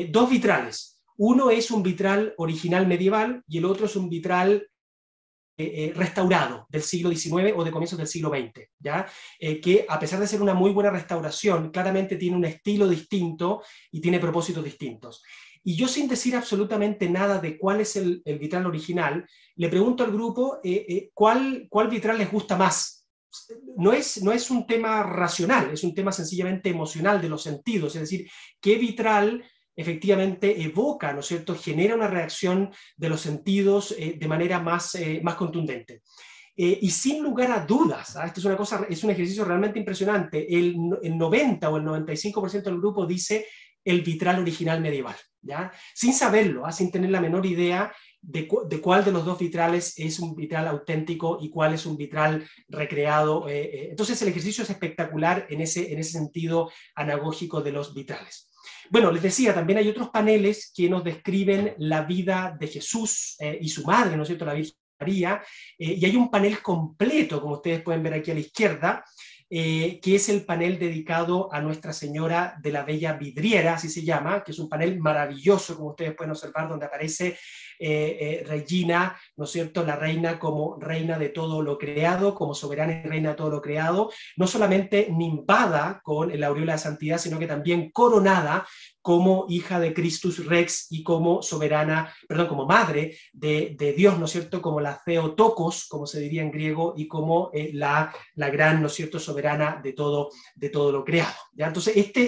dos vitrales. Uno es un vitral original medieval y el otro es un vitral restaurado del siglo XIX o de comienzos del siglo XX, ¿ya? Que a pesar de ser una muy buena restauración, claramente tiene un estilo distinto y tiene propósitos distintos. Y yo, sin decir absolutamente nada de cuál es el vitral original, le pregunto al grupo cuál vitral les gusta más. No es un tema racional, es un tema sencillamente emocional de los sentidos, es decir, qué vitral efectivamente evoca, ¿no es cierto?, genera una reacción de los sentidos de manera más contundente. Y sin lugar a dudas, esto es un ejercicio realmente impresionante, el 90 o el 95% del grupo dice el vitral original medieval, ¿ya? Sin saberlo, sin tener la menor idea de cuál de los dos vitrales es un vitral auténtico y cuál es un vitral recreado. Entonces el ejercicio es espectacular en ese sentido anagógico de los vitrales. Bueno, les decía, también hay otros paneles que nos describen la vida de Jesús y su madre, ¿no es cierto?, la Virgen María, y hay un panel completo, como ustedes pueden ver aquí a la izquierda, que es el panel dedicado a Nuestra Señora de la Bella Vidriera, así se llama, que es un panel maravilloso, como ustedes pueden observar, donde aparece Regina, ¿no es cierto?, la reina como reina de todo lo creado, como soberana y reina de todo lo creado, no solamente nimbada con el aureola de santidad, sino que también coronada como hija de Christus Rex y como soberana, perdón, como madre de Dios, ¿no es cierto?, como la Theotokos, como se diría en griego, y como la gran, ¿no es cierto?, soberana de todo lo creado, ¿ya? Entonces, esto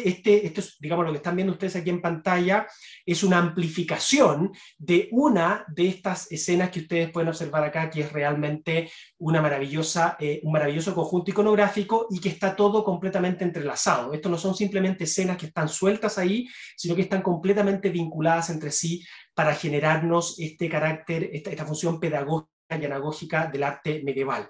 es, digamos, lo que están viendo ustedes aquí en pantalla, es una amplificación de una de estas escenas que ustedes pueden observar acá, que es realmente un maravilloso conjunto iconográfico y que está todo completamente entrelazado. Esto no son simplemente escenas que están sueltas ahí, sino que están completamente vinculadas entre sí para generarnos este carácter, esta función pedagógica y anagógica del arte medieval.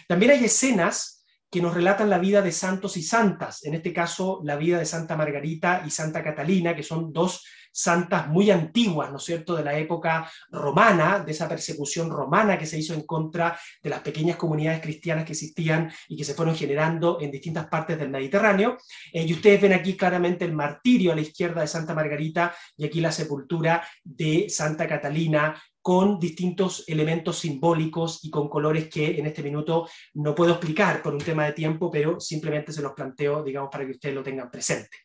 También hay escenas que nos relatan la vida de santos y santas, en este caso la vida de Santa Margarita y Santa Catalina, que son dos santas muy antiguas, ¿no es cierto?, de la época romana, de esa persecución romana que se hizo en contra de las pequeñas comunidades cristianas que existían y que se fueron generando en distintas partes del Mediterráneo. Y ustedes ven aquí claramente el martirio a la izquierda de Santa Margarita y aquí la sepultura de Santa Catalina, con distintos elementos simbólicos y con colores que en este minuto no puedo explicar por un tema de tiempo, pero simplemente se los planteo, digamos, para que ustedes lo tengan presente.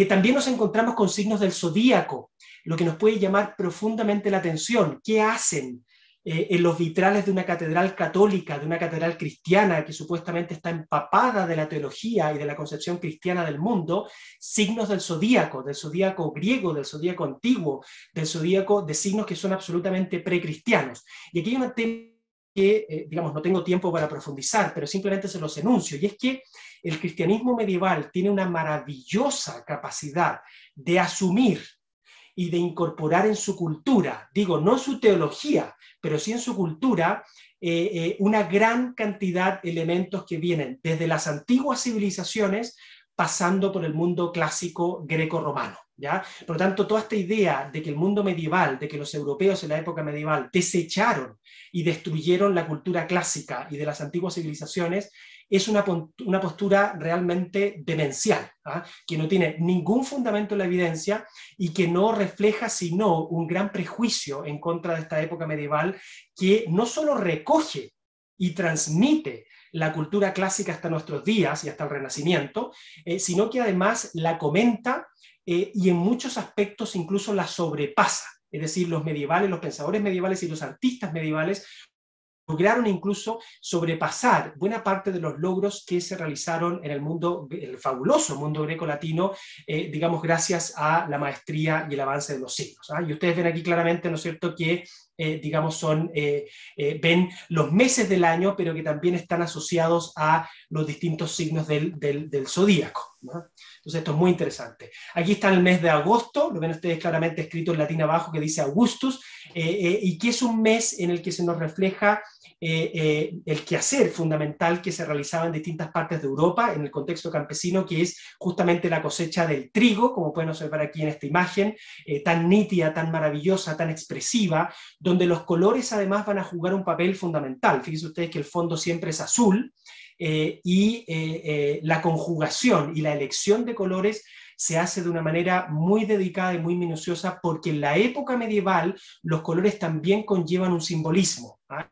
También nos encontramos con signos del zodíaco, lo que nos puede llamar profundamente la atención. ¿Qué hacen en los vitrales de una catedral católica, de una catedral cristiana que supuestamente está empapada de la teología y de la concepción cristiana del mundo? Signos del zodíaco griego, del zodíaco antiguo, del zodíaco, de signos que son absolutamente precristianos. Y aquí hay un tema que, digamos, no tengo tiempo para profundizar, pero simplemente se los enuncio, y es que el cristianismo medieval tiene una maravillosa capacidad de asumir y de incorporar en su cultura, digo, no en su teología, pero sí en su cultura, una gran cantidad de elementos que vienen desde las antiguas civilizaciones, pasando por el mundo clásico greco-romano, ¿ya? Por lo tanto, toda esta idea de que el mundo medieval, de que los europeos en la época medieval desecharon y destruyeron la cultura clásica y de las antiguas civilizaciones, es una postura realmente demencial, que no tiene ningún fundamento en la evidencia y que no refleja sino un gran prejuicio en contra de esta época medieval, que no solo recoge y transmite la cultura clásica hasta nuestros días y hasta el Renacimiento, sino que además la comenta y en muchos aspectos incluso la sobrepasa. Es decir, los medievales, los pensadores medievales y los artistas medievales lograron incluso sobrepasar buena parte de los logros que se realizaron en el fabuloso mundo greco-latino, digamos, gracias a la maestría y el avance de los siglos. Y ustedes ven aquí claramente, ¿no es cierto?, que digamos, ven los meses del año, pero que también están asociados a los distintos signos del zodíaco, ¿no? Entonces esto es muy interesante. Aquí está el mes de agosto, lo ven ustedes claramente escrito en latín abajo, que dice Augustus, y que es un mes en el que se nos refleja el quehacer fundamental que se realizaba en distintas partes de Europa en el contexto campesino, que es justamente la cosecha del trigo, como pueden observar aquí en esta imagen, tan nítida, tan maravillosa, tan expresiva, donde los colores además van a jugar un papel fundamental. Fíjense ustedes que el fondo siempre es azul, la conjugación y la elección de colores se hace de una manera muy dedicada y muy minuciosa, porque en la época medieval los colores también conllevan un simbolismo, ¿ah?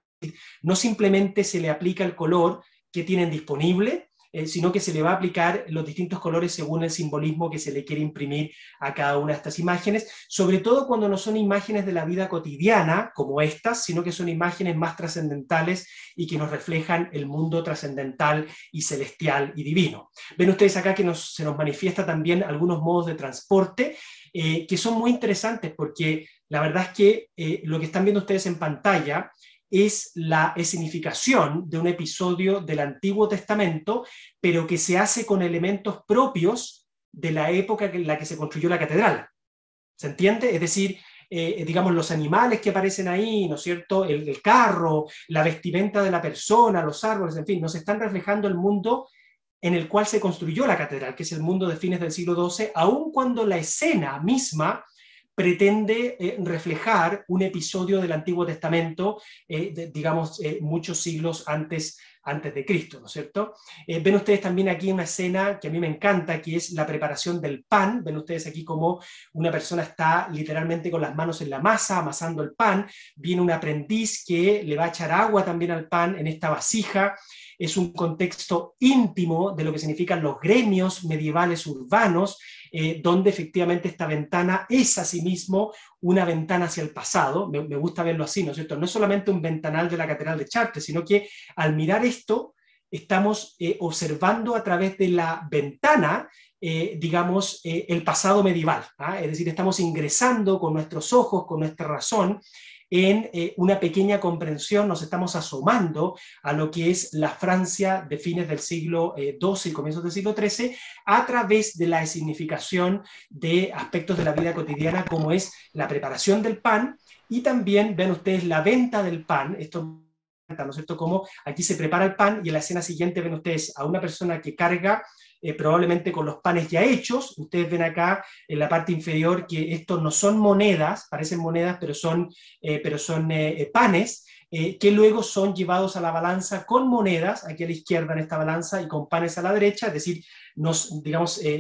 No simplemente se le aplica el color que tienen disponible, sino que se le va a aplicar los distintos colores según el simbolismo que se le quiere imprimir a cada una de estas imágenes, sobre todo cuando no son imágenes de la vida cotidiana como estas, sino que son imágenes más trascendentales y que nos reflejan el mundo trascendental y celestial y divino. Ven ustedes acá que se nos manifiesta también algunos modos de transporte que son muy interesantes, porque la verdad es que lo que están viendo ustedes en pantalla es la escenificación de un episodio del Antiguo Testamento, pero que se hace con elementos propios de la época en la que se construyó la catedral. ¿Se entiende? Es decir, digamos, los animales que aparecen ahí, ¿no es cierto?, el carro, la vestimenta de la persona, los árboles, en fin, nos están reflejando el mundo en el cual se construyó la catedral, que es el mundo de fines del siglo XII, aun cuando la escena misma pretende reflejar un episodio del Antiguo Testamento, digamos, muchos siglos antes de Cristo, ¿no es cierto? Ven ustedes también aquí una escena que a mí me encanta, que es la preparación del pan. Ven ustedes aquí como una persona está literalmente con las manos en la masa, amasando el pan. Viene un aprendiz que le va a echar agua también al pan en esta vasija. Es un contexto íntimo de lo que significan los gremios medievales urbanos, donde efectivamente esta ventana es asimismo una ventana hacia el pasado. Me gusta verlo así, ¿no es cierto? No es solamente un ventanal de la Catedral de Chartres, sino que al mirar esto estamos observando a través de la ventana, digamos, el pasado medieval, ¿ah? Es decir, estamos ingresando con nuestros ojos, con nuestra razón, en una pequeña comprensión, nos estamos asomando a lo que es la Francia de fines del siglo XII y comienzos del siglo XIII, a través de la significación de aspectos de la vida cotidiana, como es la preparación del pan, y también ven ustedes la venta del pan. Esto, ¿no es cierto?, como aquí se prepara el pan, y en la escena siguiente ven ustedes a una persona que carga probablemente con los panes ya hechos. Ustedes ven acá en la parte inferior que estos no son monedas, parecen monedas, pero son panes, que luego son llevados a la balanza con monedas, aquí a la izquierda en esta balanza, y con panes a la derecha, es decir,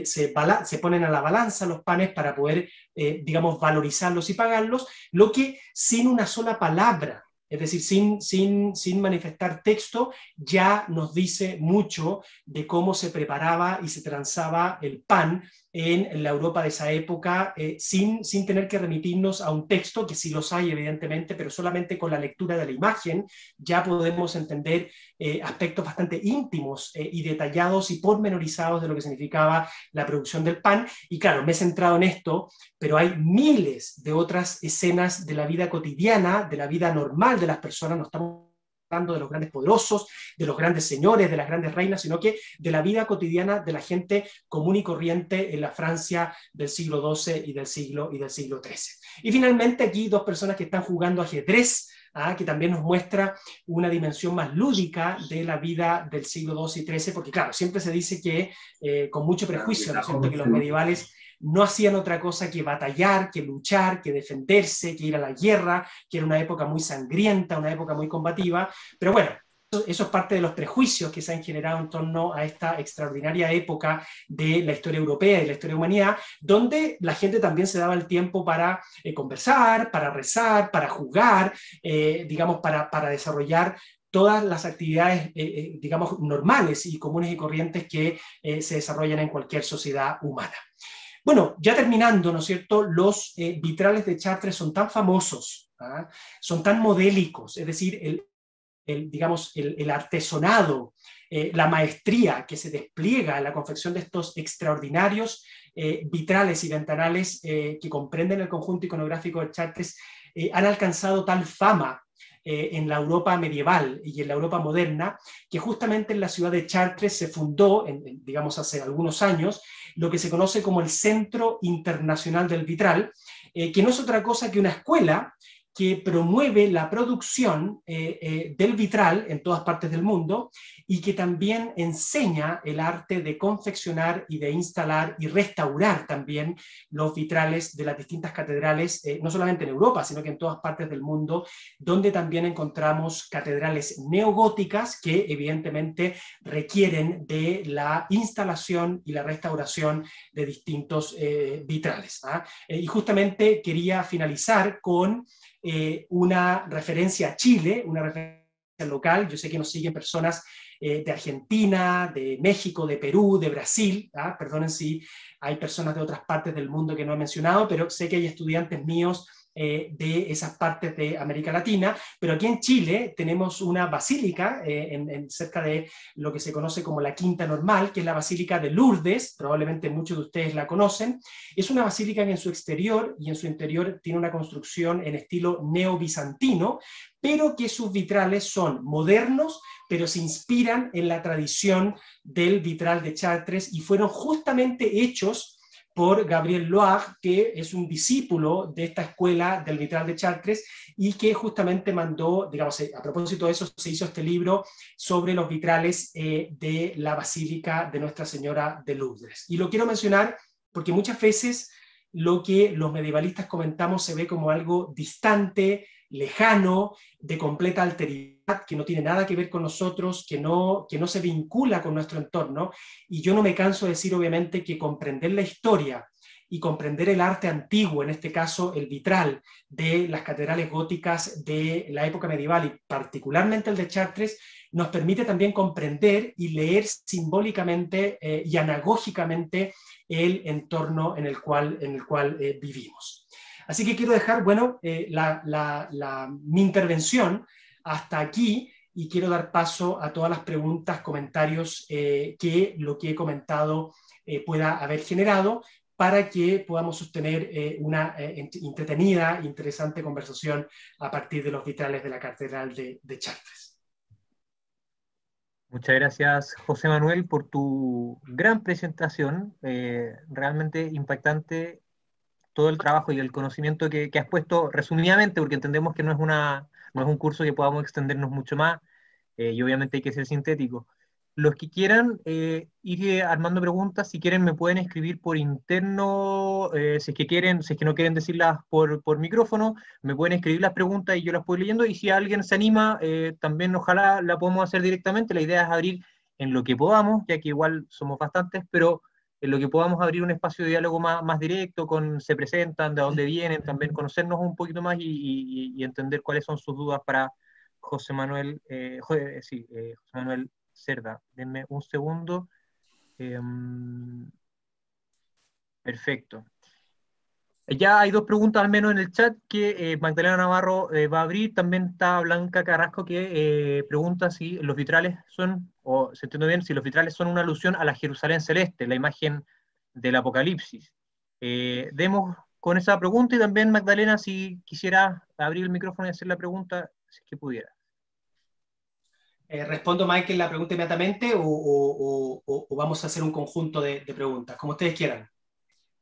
se ponen a la balanza los panes para poder, digamos, valorizarlos y pagarlos, lo que sin una sola palabra, es decir, sin manifestar texto, ya nos dice mucho de cómo se preparaba y se transaba el pan en la Europa de esa época, sin tener que remitirnos a un texto, que sí los hay evidentemente, pero solamente con la lectura de la imagen ya podemos entender aspectos bastante íntimos y detallados y pormenorizados de lo que significaba la producción del pan. Y claro, me he centrado en esto, pero hay miles de otras escenas de la vida cotidiana, de la vida normal de las personas. No estamos hablando de los grandes poderosos, de los grandes señores, de las grandes reinas, sino que de la vida cotidiana de la gente común y corriente en la Francia del siglo XII y del siglo XIII. Y finalmente aquí dos personas que están jugando ajedrez, que también nos muestra una dimensión más lúdica de la vida del siglo XII y XIII, porque claro, siempre se dice que, con mucho prejuicio, ¿no es cierto?, que los medievales no hacían otra cosa que batallar, que luchar, que defenderse, que ir a la guerra, que era una época muy sangrienta, una época muy combativa, pero bueno, eso es parte de los prejuicios que se han generado en torno a esta extraordinaria época de la historia europea y la historia de la humanidad, donde la gente también se daba el tiempo para conversar, para rezar, para jugar, digamos, para desarrollar todas las actividades, digamos, normales y comunes y corrientes que se desarrollan en cualquier sociedad humana. Bueno, ya terminando, ¿no es cierto?, los vitrales de Chartres son tan famosos, son tan modélicos, es decir, digamos, el artesonado, la maestría que se despliega en la confección de estos extraordinarios vitrales y ventanales que comprenden el conjunto iconográfico de Chartres, han alcanzado tal fama en la Europa medieval y en la Europa moderna, que justamente en la ciudad de Chartres se fundó, digamos hace algunos años, lo que se conoce como el Centro Internacional del Vitral, que no es otra cosa que una escuela que promueve la producción del vitral en todas partes del mundo y que también enseña el arte de confeccionar y de instalar y restaurar también los vitrales de las distintas catedrales, no solamente en Europa, sino que en todas partes del mundo, donde también encontramos catedrales neogóticas que evidentemente requieren de la instalación y la restauración de distintos vitrales. Y justamente quería finalizar con una referencia a Chile, una referencia local. Yo sé que nos siguen personas de Argentina, de México, de Perú, de Brasil. Perdonen si hay personas de otras partes del mundo que no he mencionado, pero sé que hay estudiantes míos de esas partes de América Latina, pero aquí en Chile tenemos una basílica cerca de lo que se conoce como la Quinta Normal, que es la Basílica de Lourdes. Probablemente muchos de ustedes la conocen. Es una basílica que en su exterior y en su interior tiene una construcción en estilo neobizantino, pero que sus vitrales son modernos, pero se inspiran en la tradición del vitral de Chartres y fueron justamente hechos por Gabriel Loire, que es un discípulo de esta escuela del vitral de Chartres y que justamente mandó, digamos, a propósito de eso, se hizo este libro sobre los vitrales de la Basílica de Nuestra Señora de Lourdes. Y lo quiero mencionar porque muchas veces lo que los medievalistas comentamos se ve como algo distante, lejano, de completa alteridad, que no tiene nada que ver con nosotros, que no se vincula con nuestro entorno. Y yo no me canso de decir, obviamente, que comprender la historia y comprender el arte antiguo, en este caso el vitral de las catedrales góticas de la época medieval y particularmente el de Chartres, nos permite también comprender y leer simbólicamente y anagógicamente el entorno en el cual vivimos. Así que quiero dejar, bueno, mi intervención hasta aquí y quiero dar paso a todas las preguntas, comentarios que lo que he comentado pueda haber generado para que podamos sostener una entretenida, interesante conversación a partir de los vitrales de la Catedral de Chartres. Muchas gracias, José Manuel, por tu gran presentación, realmente impactante todo el trabajo y el conocimiento que has puesto resumidamente, porque entendemos que no es un curso que podamos extendernos mucho más, y obviamente hay que ser sintético. Los que quieran ir armando preguntas, si quieren me pueden escribir por interno, si es que no quieren decirlas por micrófono, me pueden escribir las preguntas y yo las puedo ir leyendo, y si alguien se anima, también ojalá la podamos hacer directamente. La idea es abrir en lo que podamos, ya que igual somos bastantes, pero en lo que podamos abrir un espacio de diálogo más directo, se presentan, de dónde vienen, también conocernos un poquito más y entender cuáles son sus dudas para José Manuel, José Manuel Cerda. Denme un segundo. Perfecto. Ya hay dos preguntas al menos en el chat que Magdalena Navarro va a abrir. También está Blanca Carrasco que pregunta si los vitrales son, o se entiende bien, si los vitrales son una alusión a la Jerusalén celeste, la imagen del Apocalipsis. Demos con esa pregunta y también Magdalena, si quisiera abrir el micrófono y hacer la pregunta, si es que pudiera. ¿Respondo, Michael, la pregunta inmediatamente o vamos a hacer un conjunto de preguntas? Como ustedes quieran.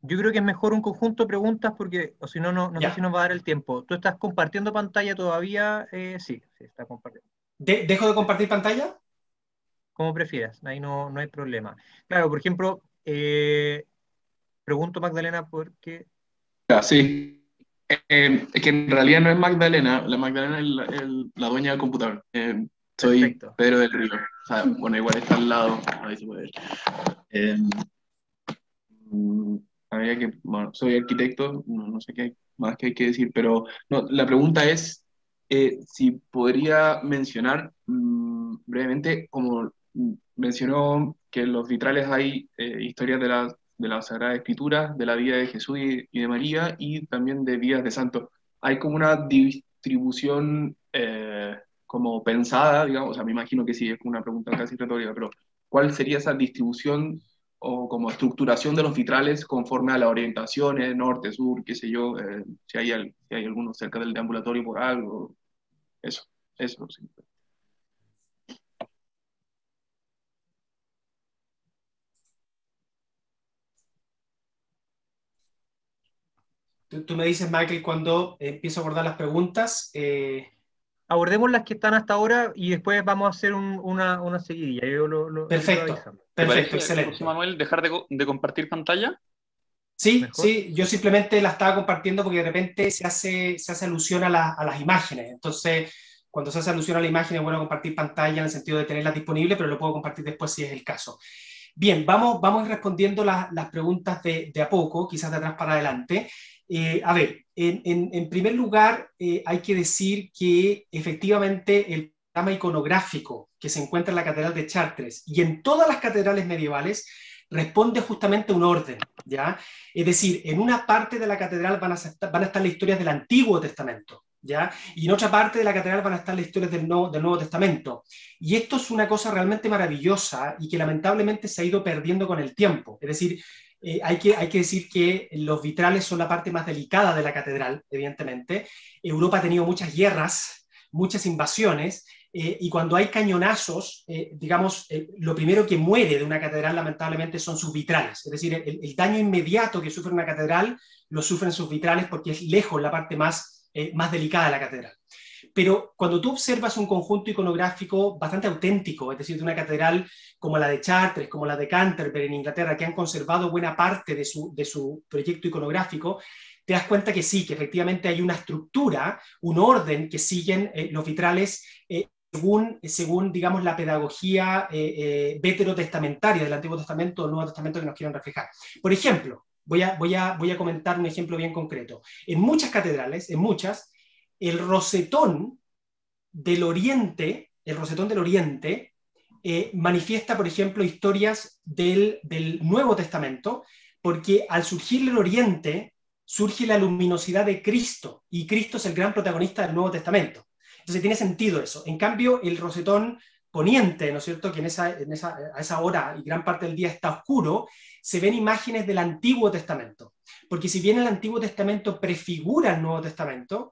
Yo creo que es mejor un conjunto de preguntas porque, o si no, no sé si nos va a dar el tiempo. ¿Tú estás compartiendo pantalla todavía? Sí, está compartiendo. ¿Dejo de compartir pantalla? Como prefieras, ahí no hay problema. Claro, por ejemplo, pregunto Magdalena porque... Sí, es que en realidad no es Magdalena, la Magdalena es la dueña del computador. Soy Perfecto. Pedro del Río. O sea, bueno, igual está al lado, ahí se puede ver. Bueno, soy arquitecto, no sé qué más que hay que decir, pero no, la pregunta es si podría mencionar brevemente, como mencionó que en los vitrales hay historias de la Sagrada Escritura, de la vida de Jesús y de María, y también de vidas de santos. Hay como una distribución como pensada, digamos, o sea, me imagino que sí, es una pregunta casi retórica, pero ¿cuál sería esa distribución o como estructuración de los vitrales conforme a las orientaciones, norte, sur, qué sé yo, si hay alguno cerca del deambulatorio por algo, eso, eso, sí. Tú me dices, Michael, cuando empiezo a abordar las preguntas. Abordemos las que están hasta ahora y después vamos a hacer una seguidilla. Yo lo quiero Perfecto, avisar. ¿Te perfecto, parece, excelente. José Manuel, dejar de compartir pantalla? Sí, ¿Mejor? sí, yo simplemente la estaba compartiendo porque de repente se hace alusión a las imágenes. Entonces, cuando se hace alusión a la imagen es bueno compartir pantalla en el sentido de tenerlas disponibles, pero lo puedo compartir después si es el caso. Bien, vamos a ir respondiendo las preguntas de a poco, quizás de atrás para adelante. A ver, en primer lugar, hay que decir que efectivamente el programa iconográfico que se encuentra en la Catedral de Chartres y en todas las catedrales medievales responde justamente a un orden, ¿ya? Es decir, en una parte de la catedral van a estar las historias del Antiguo Testamento, ¿ya? Y en otra parte de la catedral van a estar las historias del Nuevo Testamento. Y esto es una cosa realmente maravillosa y que lamentablemente se ha ido perdiendo con el tiempo. Es decir, hay que decir que los vitrales son la parte más delicada de la catedral, evidentemente. Europa ha tenido muchas guerras, muchas invasiones, y cuando hay cañonazos, digamos, lo primero que muere de una catedral lamentablemente son sus vitrales. Es decir, el daño inmediato que sufre una catedral lo sufren sus vitrales porque es lejos la parte más delicada de la catedral. Pero cuando tú observas un conjunto iconográfico bastante auténtico, es decir, de una catedral como la de Chartres, como la de Canterbury en Inglaterra, que han conservado buena parte de su proyecto iconográfico, te das cuenta que sí, que efectivamente hay una estructura, un orden que siguen los vitrales según, digamos, la pedagogía veterotestamentaria del Antiguo Testamento o del Nuevo Testamento que nos quieren reflejar. Por ejemplo, voy a comentar un ejemplo bien concreto. En muchas catedrales, el rosetón del Oriente, manifiesta, por ejemplo, historias del Nuevo Testamento, porque al surgir el Oriente, surge la luminosidad de Cristo, y Cristo es el gran protagonista del Nuevo Testamento. Entonces tiene sentido eso. En cambio, el rosetón poniente, ¿no es cierto?, que a esa hora y gran parte del día está oscuro, se ven imágenes del Antiguo Testamento. Porque si bien el Antiguo Testamento prefigura el Nuevo Testamento,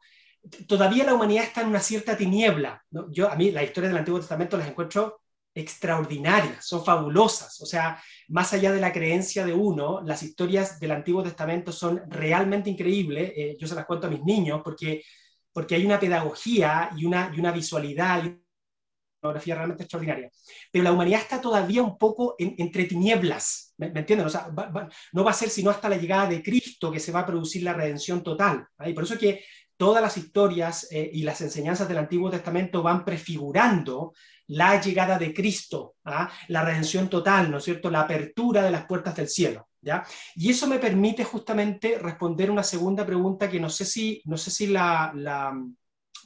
todavía la humanidad está en una cierta tiniebla, ¿no? A mí las historias del Antiguo Testamento las encuentro extraordinarias, son fabulosas. O sea, más allá de la creencia de uno, las historias del Antiguo Testamento son realmente increíbles. Yo se las cuento a mis niños porque hay una pedagogía y una visualidad y una fotografía realmente extraordinaria. Pero la humanidad está todavía un poco entre tinieblas, ¿me entienden? O sea, no va a ser sino hasta la llegada de Cristo que se va a producir la redención total. Y por eso es que todas las historias y las enseñanzas del Antiguo Testamento van prefigurando la llegada de Cristo, la redención total, ¿no es cierto?, la apertura de las puertas del cielo, ¿ya? Y eso me permite justamente responder una segunda pregunta que no sé si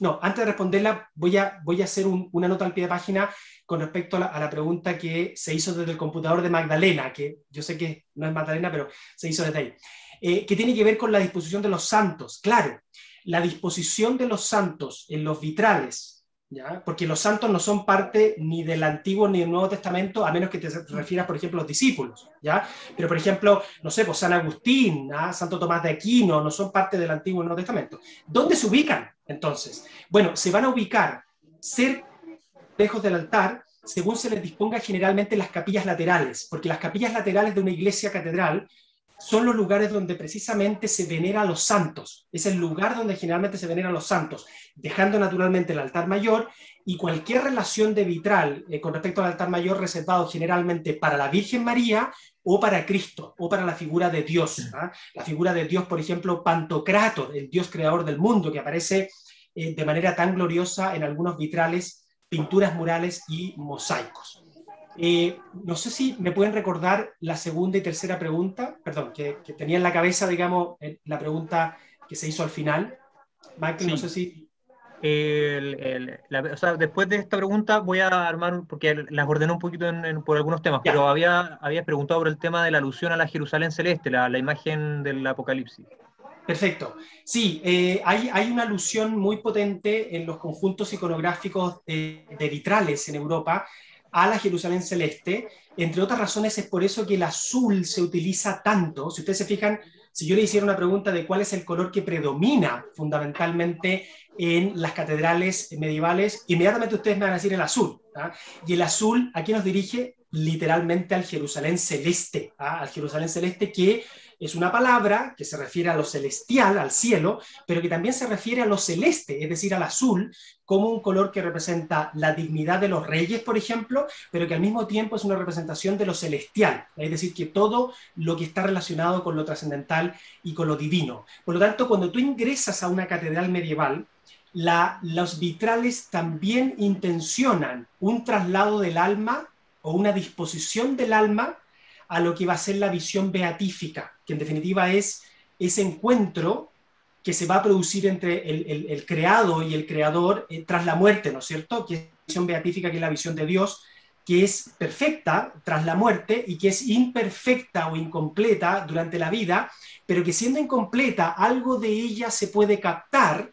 no, antes de responderla voy a hacer una nota al pie de página con respecto a la pregunta que se hizo desde el computador de Magdalena, que yo sé que no es Magdalena, pero se hizo desde ahí, que tiene que ver con la disposición de los santos. Claro, la disposición de los santos en los vitrales, ¿ya? Porque los santos no son parte ni del Antiguo ni del Nuevo Testamento, a menos que te refieras, por ejemplo, a los discípulos, ¿ya? Pero, por ejemplo, no sé, pues San Agustín, Santo Tomás de Aquino, no son parte del Antiguo y Nuevo Testamento. ¿Dónde se ubican, entonces? Bueno, se van a ubicar cerca, lejos del altar, según se les disponga generalmente las capillas laterales, porque las capillas laterales de una iglesia catedral son los lugares donde precisamente se venera a los santos. Es el lugar donde generalmente se venera a los santos, dejando naturalmente el altar mayor y cualquier relación de vitral con respecto al altar mayor reservado generalmente para la Virgen María o para Cristo, o para la figura de Dios. La figura de Dios, por ejemplo, Pantocrator, el Dios creador del mundo, que aparece de manera tan gloriosa en algunos vitrales, pinturas murales y mosaicos. No sé si me pueden recordar la segunda y tercera pregunta, perdón, que tenía en la cabeza, digamos, la pregunta que se hizo al final. Michael, sí. No sé si... o sea, después de esta pregunta voy a armar, porque las ordené un poquito por algunos temas, ya. Pero habías preguntado por el tema de la alusión a la Jerusalén celeste, la imagen del Apocalipsis. Perfecto. Sí, hay una alusión muy potente en los conjuntos iconográficos de vitrales en Europa a la Jerusalén celeste. Entre otras razones es por eso que el azul se utiliza tanto. Si ustedes se fijan, si yo le hiciera una pregunta de cuál es el color que predomina fundamentalmente en las catedrales medievales, inmediatamente ustedes me van a decir el azul. ¿Ah? Y el azul, ¿a qué nos dirige? Literalmente al Jerusalén celeste, ¿ah? Al Jerusalén celeste, que es una palabra que se refiere a lo celestial, al cielo, pero que también se refiere a lo celeste, es decir, al azul, como un color que representa la dignidad de los reyes, por ejemplo, pero que al mismo tiempo es una representación de lo celestial, es decir, que todo lo que está relacionado con lo trascendental y con lo divino. Por lo tanto, cuando tú ingresas a una catedral medieval, los vitrales también intencionan un traslado del alma o una disposición del alma a lo que va a ser la visión beatífica, que en definitiva es ese encuentro que se va a producir entre el creado y el creador tras la muerte, ¿no es cierto? Que es la visión beatífica, que es la visión de Dios, que es perfecta tras la muerte y que es imperfecta o incompleta durante la vida, pero que siendo incompleta, algo de ella se puede captar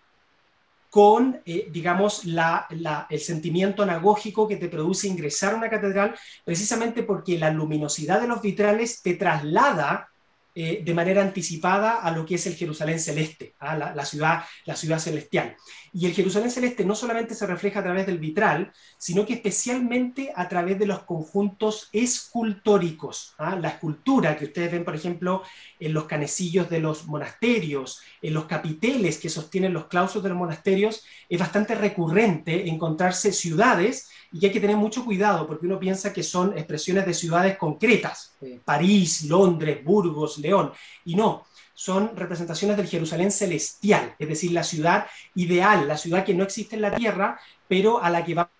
con, digamos, el sentimiento anagógico que te produce ingresar a una catedral, precisamente porque la luminosidad de los vitrales te traslada de manera anticipada a lo que es el Jerusalén celeste, ¿ah? La ciudad celestial. Y el Jerusalén celeste no solamente se refleja a través del vitral, sino que especialmente a través de los conjuntos escultóricos, ¿ah? La escultura que ustedes ven, por ejemplo, en los canecillos de los monasterios, en los capiteles que sostienen los claustros de los monasterios, es bastante recurrente encontrarse ciudades, y hay que tener mucho cuidado porque uno piensa que son expresiones de ciudades concretas, París, Londres, Burgos, León, y no, son representaciones del Jerusalén celestial, es decir, la ciudad ideal, la ciudad que no existe en la tierra, pero a la que vamos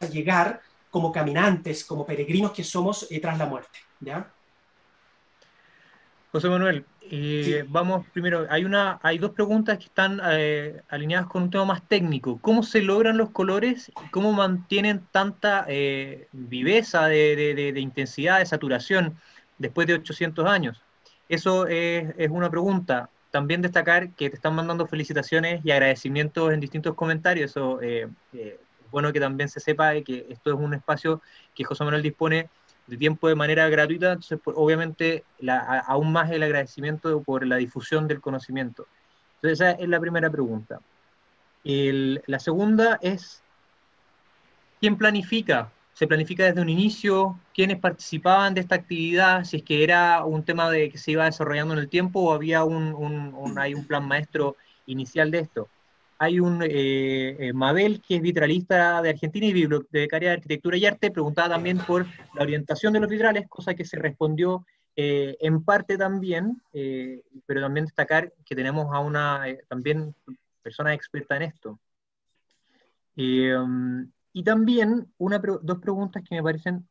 a llegar como caminantes, como peregrinos que somos tras la muerte, ¿ya? José Manuel, Sí. vamos primero, hay dos preguntas que están alineadas con un tema más técnico. ¿Cómo se logran los colores y cómo mantienen tanta viveza de intensidad, de saturación después de 800 años? Eso es una pregunta. También destacar que te están mandando felicitaciones y agradecimientos en distintos comentarios. Eso es bueno que también se sepa que esto es un espacio que José Manuel dispone de tiempo de manera gratuita, entonces pues, obviamente aún más el agradecimiento por la difusión del conocimiento. Entonces esa es la primera pregunta. La segunda es, ¿quién planifica? ¿Se planifica desde un inicio? ¿Quiénes participaban de esta actividad? Si es que era un tema de que se iba desarrollando en el tiempo o había hay un plan maestro inicial de esto. Hay un Mabel, que es vitralista de Argentina y bibliotecaria de Arquitectura y Arte, preguntaba también por la orientación de los vitrales, cosa que se respondió en parte también, pero también destacar que tenemos a una también persona experta en esto. Y también dos preguntas que me parecen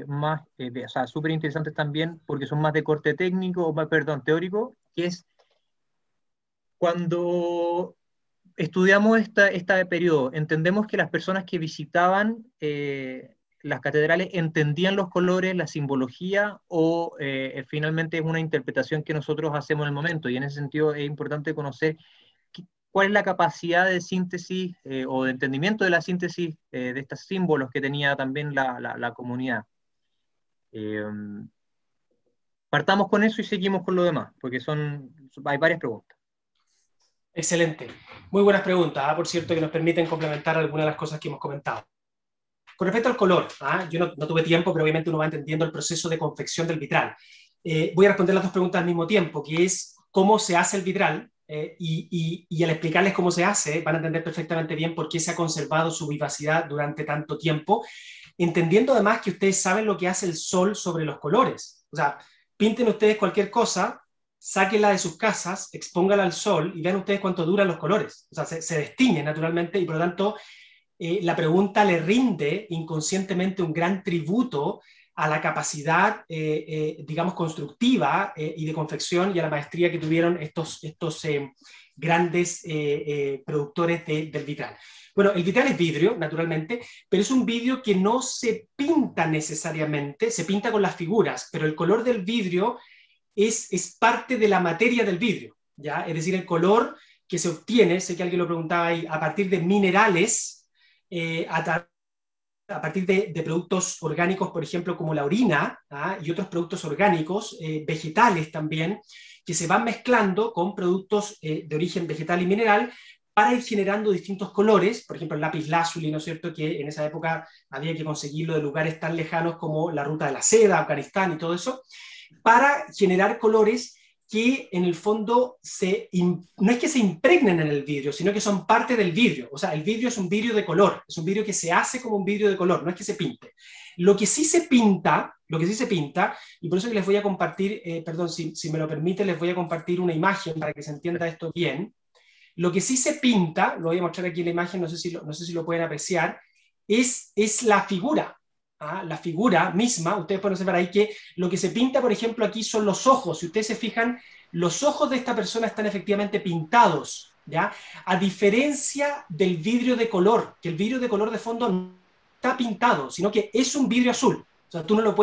más, o sea, súper interesantes también, porque son más de corte técnico, o perdón, teórico, que es cuando estudiamos este periodo, entendemos que las personas que visitaban las catedrales entendían los colores, la simbología, o finalmente es una interpretación que nosotros hacemos en el momento, y en ese sentido es importante conocer cuál es la capacidad de síntesis o de entendimiento de la síntesis de estos símbolos que tenía también la comunidad. Partamos con eso y seguimos con lo demás, porque hay varias preguntas. Excelente. Muy buenas preguntas, por cierto, que nos permiten complementar algunas de las cosas que hemos comentado. Con respecto al color, yo no tuve tiempo, pero obviamente uno va entendiendo el proceso de confección del vitral. Voy a responder las dos preguntas al mismo tiempo, que es cómo se hace el vitral, y al explicarles cómo se hace, van a entender perfectamente bien por qué se ha conservado su vivacidad durante tanto tiempo, entendiendo además que ustedes saben lo que hace el sol sobre los colores. O sea, pinten ustedes cualquier cosa, sáquenla de sus casas, expóngala al sol y vean ustedes cuánto duran los colores. O sea, se destiñen naturalmente y por lo tanto la pregunta le rinde inconscientemente un gran tributo a la capacidad, digamos, constructiva y de confección y a la maestría que tuvieron estos grandes productores del vitral. Bueno, el vitral es vidrio, naturalmente, pero es un vidrio que no se pinta necesariamente, se pinta con las figuras, pero el color del vidrio es parte de la materia del vidrio, ¿ya? Es decir, el color que se obtiene, sé que alguien lo preguntaba ahí, a partir de minerales, a través a partir de productos orgánicos, por ejemplo, como la orina, y otros productos orgánicos, vegetales también, que se van mezclando con productos de origen vegetal y mineral para ir generando distintos colores, por ejemplo el lápiz lazuli, ¿no es cierto?, que en esa época había que conseguirlo de lugares tan lejanos como la ruta de la seda, Afganistán y todo eso, para generar colores que en el fondo no es que se impregnen en el vidrio, sino que son parte del vidrio. O sea, el vidrio es un vidrio de color, es un vidrio que se hace como un vidrio de color, no es que se pinte. Lo que sí se pinta, y por eso que les voy a compartir, perdón, si me lo permite, les voy a compartir una imagen para que se entienda esto bien. Lo que sí se pinta, lo voy a mostrar aquí en la imagen, no sé si lo pueden apreciar, es la figura. La figura misma, ustedes pueden observar ahí que lo que se pinta, por ejemplo, aquí son los ojos. Si ustedes se fijan, los ojos de esta persona están efectivamente pintados, ¿ya? A diferencia del vidrio de color, que el vidrio de color de fondo no está pintado, sino que es un vidrio azul. O sea, tú no lo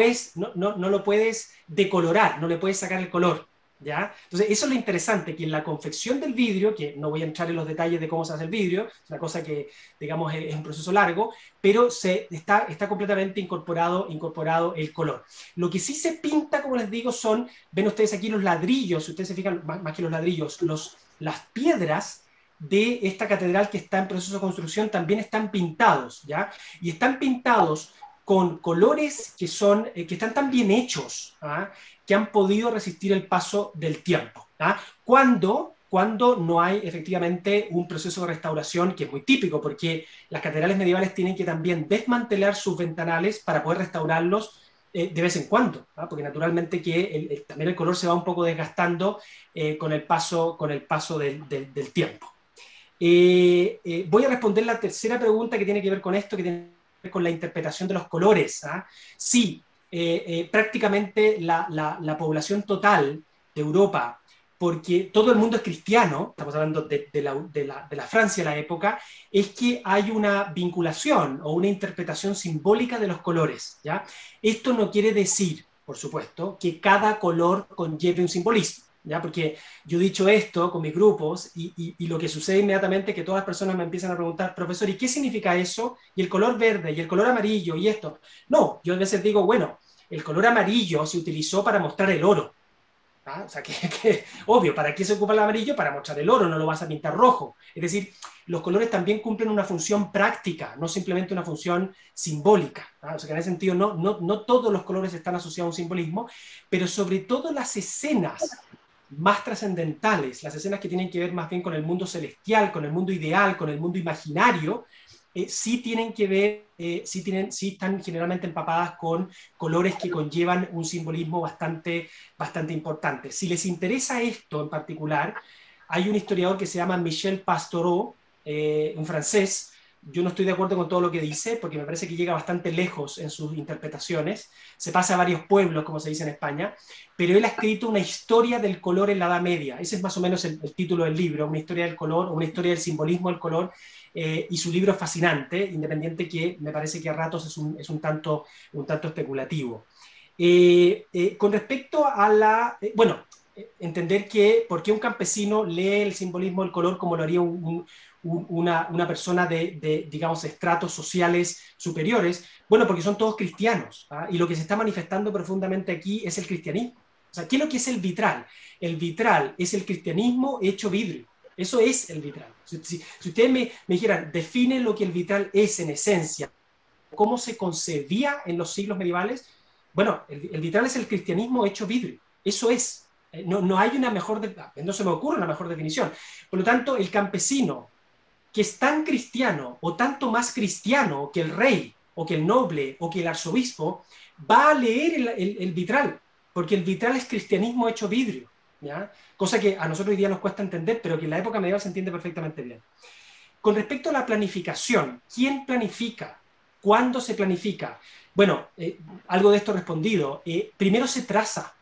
puedes decolorar, no le puedes sacar el color, ¿ya? Entonces, eso es lo interesante, que en la confección del vidrio, que no voy a entrar en los detalles de cómo se hace el vidrio, es una cosa que, digamos, es un proceso largo, pero está completamente incorporado el color. Lo que sí se pinta, como les digo, ven ustedes aquí los ladrillos, si ustedes se fijan, más que los ladrillos, las piedras de esta catedral que está en proceso de construcción también están pintados, ¿ya? Y están pintados con colores que están tan bien hechos, que han podido resistir el paso del tiempo. Cuando no hay efectivamente un proceso de restauración, que es muy típico, porque las catedrales medievales tienen que también desmantelar sus ventanales para poder restaurarlos de vez en cuando, porque naturalmente que también el color se va un poco desgastando con el paso del tiempo. Voy a responder la tercera pregunta que tiene que ver con esto, que tiene que ver con la interpretación de los colores. Sí, prácticamente la población total de Europa, porque todo el mundo es cristiano, estamos hablando de la Francia de la época, es que hay una vinculación o una interpretación simbólica de los colores, ¿ya? Esto no quiere decir, por supuesto, que cada color conlleve un simbolismo, ¿ya? Porque yo he dicho esto con mis grupos y lo que sucede inmediatamente es que todas las personas me empiezan a preguntar, profesor, ¿y qué significa eso? Y el color verde, y el color amarillo, y esto. No, yo a veces digo, bueno, el color amarillo se utilizó para mostrar el oro. O sea, obvio, ¿para qué se ocupa el amarillo? Para mostrar el oro, no lo vas a pintar rojo. Es decir, los colores también cumplen una función práctica, no simplemente una función simbólica. O sea, que en ese sentido no todos los colores están asociados a un simbolismo, pero sobre todo las escenas más trascendentales, las escenas que tienen que ver más bien con el mundo celestial, con el mundo ideal, con el mundo imaginario, sí tienen que ver, sí están generalmente empapadas con colores que conllevan un simbolismo bastante importante. Si les interesa esto en particular, hay un historiador que se llama Michel Pastoureau, un francés. Yo no estoy de acuerdo con todo lo que dice, porque me parece que llega bastante lejos en sus interpretaciones, se pasa a varios pueblos, como se dice en España, pero él ha escrito una historia del color en la Edad Media. Ese es más o menos el título del libro, una historia del color, o una historia del simbolismo del color, y su libro es fascinante, independiente que me parece que a ratos es un tanto especulativo. Con respecto a entender que por qué un campesino lee el simbolismo del color como lo haría una persona de, digamos, estratos sociales superiores, bueno, porque son todos cristianos, y lo que se está manifestando profundamente aquí es el cristianismo. O sea, ¿qué es lo que es el vitral? El vitral es el cristianismo hecho vidrio. Eso es el vitral. Si ustedes me dijeran, define lo que el vitral es en esencia, cómo se concebía en los siglos medievales, bueno, el vitral es el cristianismo hecho vidrio. Eso es. No hay no se me ocurre una mejor definición. Por lo tanto, el campesino que es tan cristiano o tanto más cristiano que el rey o que el noble o que el arzobispo, va a leer el vitral, porque el vitral es cristianismo hecho vidrio, ¿ya? Cosa que a nosotros hoy día nos cuesta entender, pero que en la época medieval se entiende perfectamente bien. Con respecto a la planificación, ¿quién planifica? ¿Cuándo se planifica? Bueno, algo de esto respondido. Primero se traza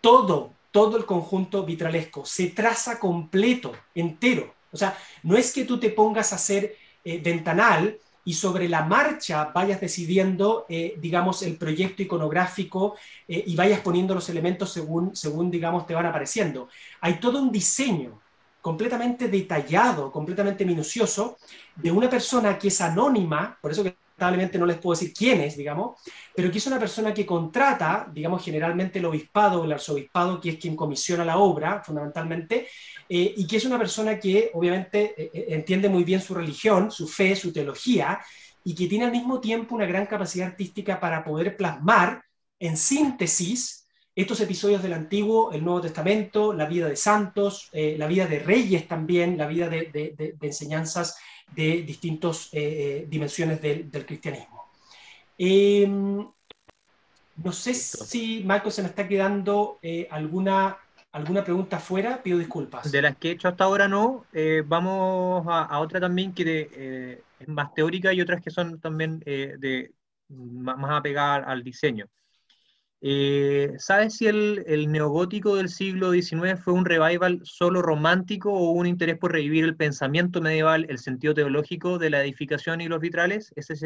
todo el conjunto vitralesco, se traza completo, entero. O sea, no es que tú te pongas a hacer ventanal y sobre la marcha vayas decidiendo, digamos, el proyecto iconográfico y vayas poniendo los elementos según, digamos, te van apareciendo. Hay todo un diseño completamente detallado, completamente minucioso, de una persona que es anónima, por eso que lamentablemente no les puedo decir quién es, digamos, pero que es una persona que contrata, digamos, generalmente el obispado o el arzobispado, que es quien comisiona la obra, fundamentalmente, y que es una persona que obviamente entiende muy bien su religión, su fe, su teología, y que tiene al mismo tiempo una gran capacidad artística para poder plasmar en síntesis estos episodios del Antiguo, el Nuevo Testamento, la vida de santos, la vida de reyes también, la vida de enseñanzas de distintas dimensiones del cristianismo. No sé si, Marco, se me está quedando alguna pregunta fuera, pido disculpas. De las que he hecho hasta ahora no, vamos a otra también que es más teórica y otras que son también más apegadas al diseño. ¿Sabes si el neogótico del siglo XIX fue un revival solo romántico o un interés por revivir el pensamiento medieval, el sentido teológico de la edificación y los vitrales? Esa es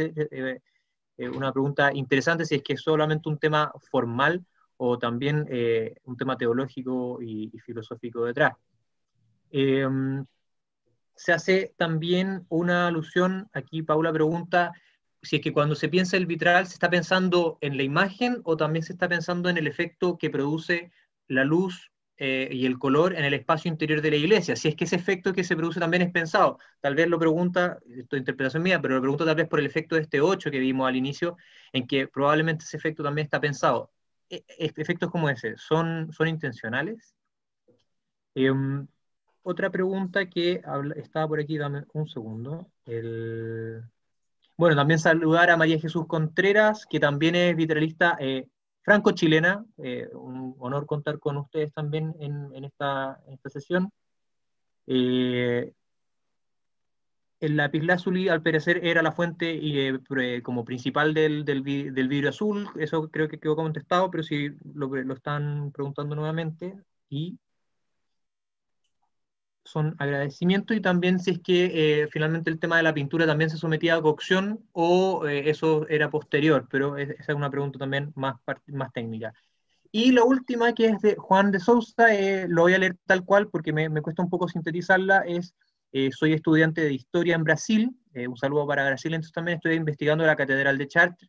una pregunta interesante, si es que es solamente un tema formal o también un tema teológico y filosófico detrás. Se hace también una alusión, aquí Paula pregunta, si es que cuando se piensa el vitral se está pensando en la imagen o también se está pensando en el efecto que produce la luz y el color en el espacio interior de la iglesia, si es que ese efecto que se produce también es pensado. Tal vez lo pregunta, esto es interpretación mía, pero lo pregunto tal vez por el efecto de este 8 que vimos al inicio, en que probablemente ese efecto también está pensado. ¿Efectos como ese son intencionales? Otra pregunta que estaba por aquí, dame un segundo. Bueno, también saludar a María Jesús Contreras, que también es vitralista franco-chilena. Un honor contar con ustedes también en esta sesión. El lapislázuli, al parecer, era la fuente como principal del vidrio azul. Eso creo que quedó contestado, pero si lo están preguntando nuevamente. Y son agradecimientos, y también si es que finalmente el tema de la pintura también se sometía a cocción o eso era posterior, pero esa es una pregunta también más técnica. Y la última, que es de Juan de Sousa, lo voy a leer tal cual porque me cuesta un poco sintetizarla, es soy estudiante de historia en Brasil, un saludo para Brasil, entonces también estoy investigando la Catedral de Chartres,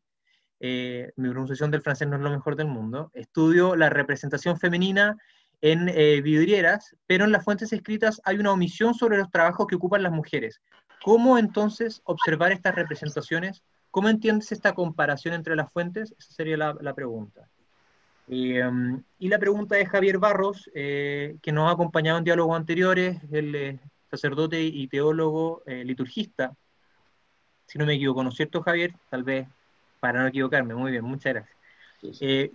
mi pronunciación del francés no es lo mejor del mundo, estudio la representación femenina en vidrieras, pero en las fuentes escritas hay una omisión sobre los trabajos que ocupan las mujeres. ¿Cómo entonces observar estas representaciones? ¿Cómo entiendes esta comparación entre las fuentes? Esa sería la pregunta. Y la pregunta de Javier Barros, que nos ha acompañado en diálogos anteriores, él es sacerdote y teólogo liturgista, si no me equivoco, ¿no es cierto, Javier? Tal vez, para no equivocarme. Muy bien, muchas gracias.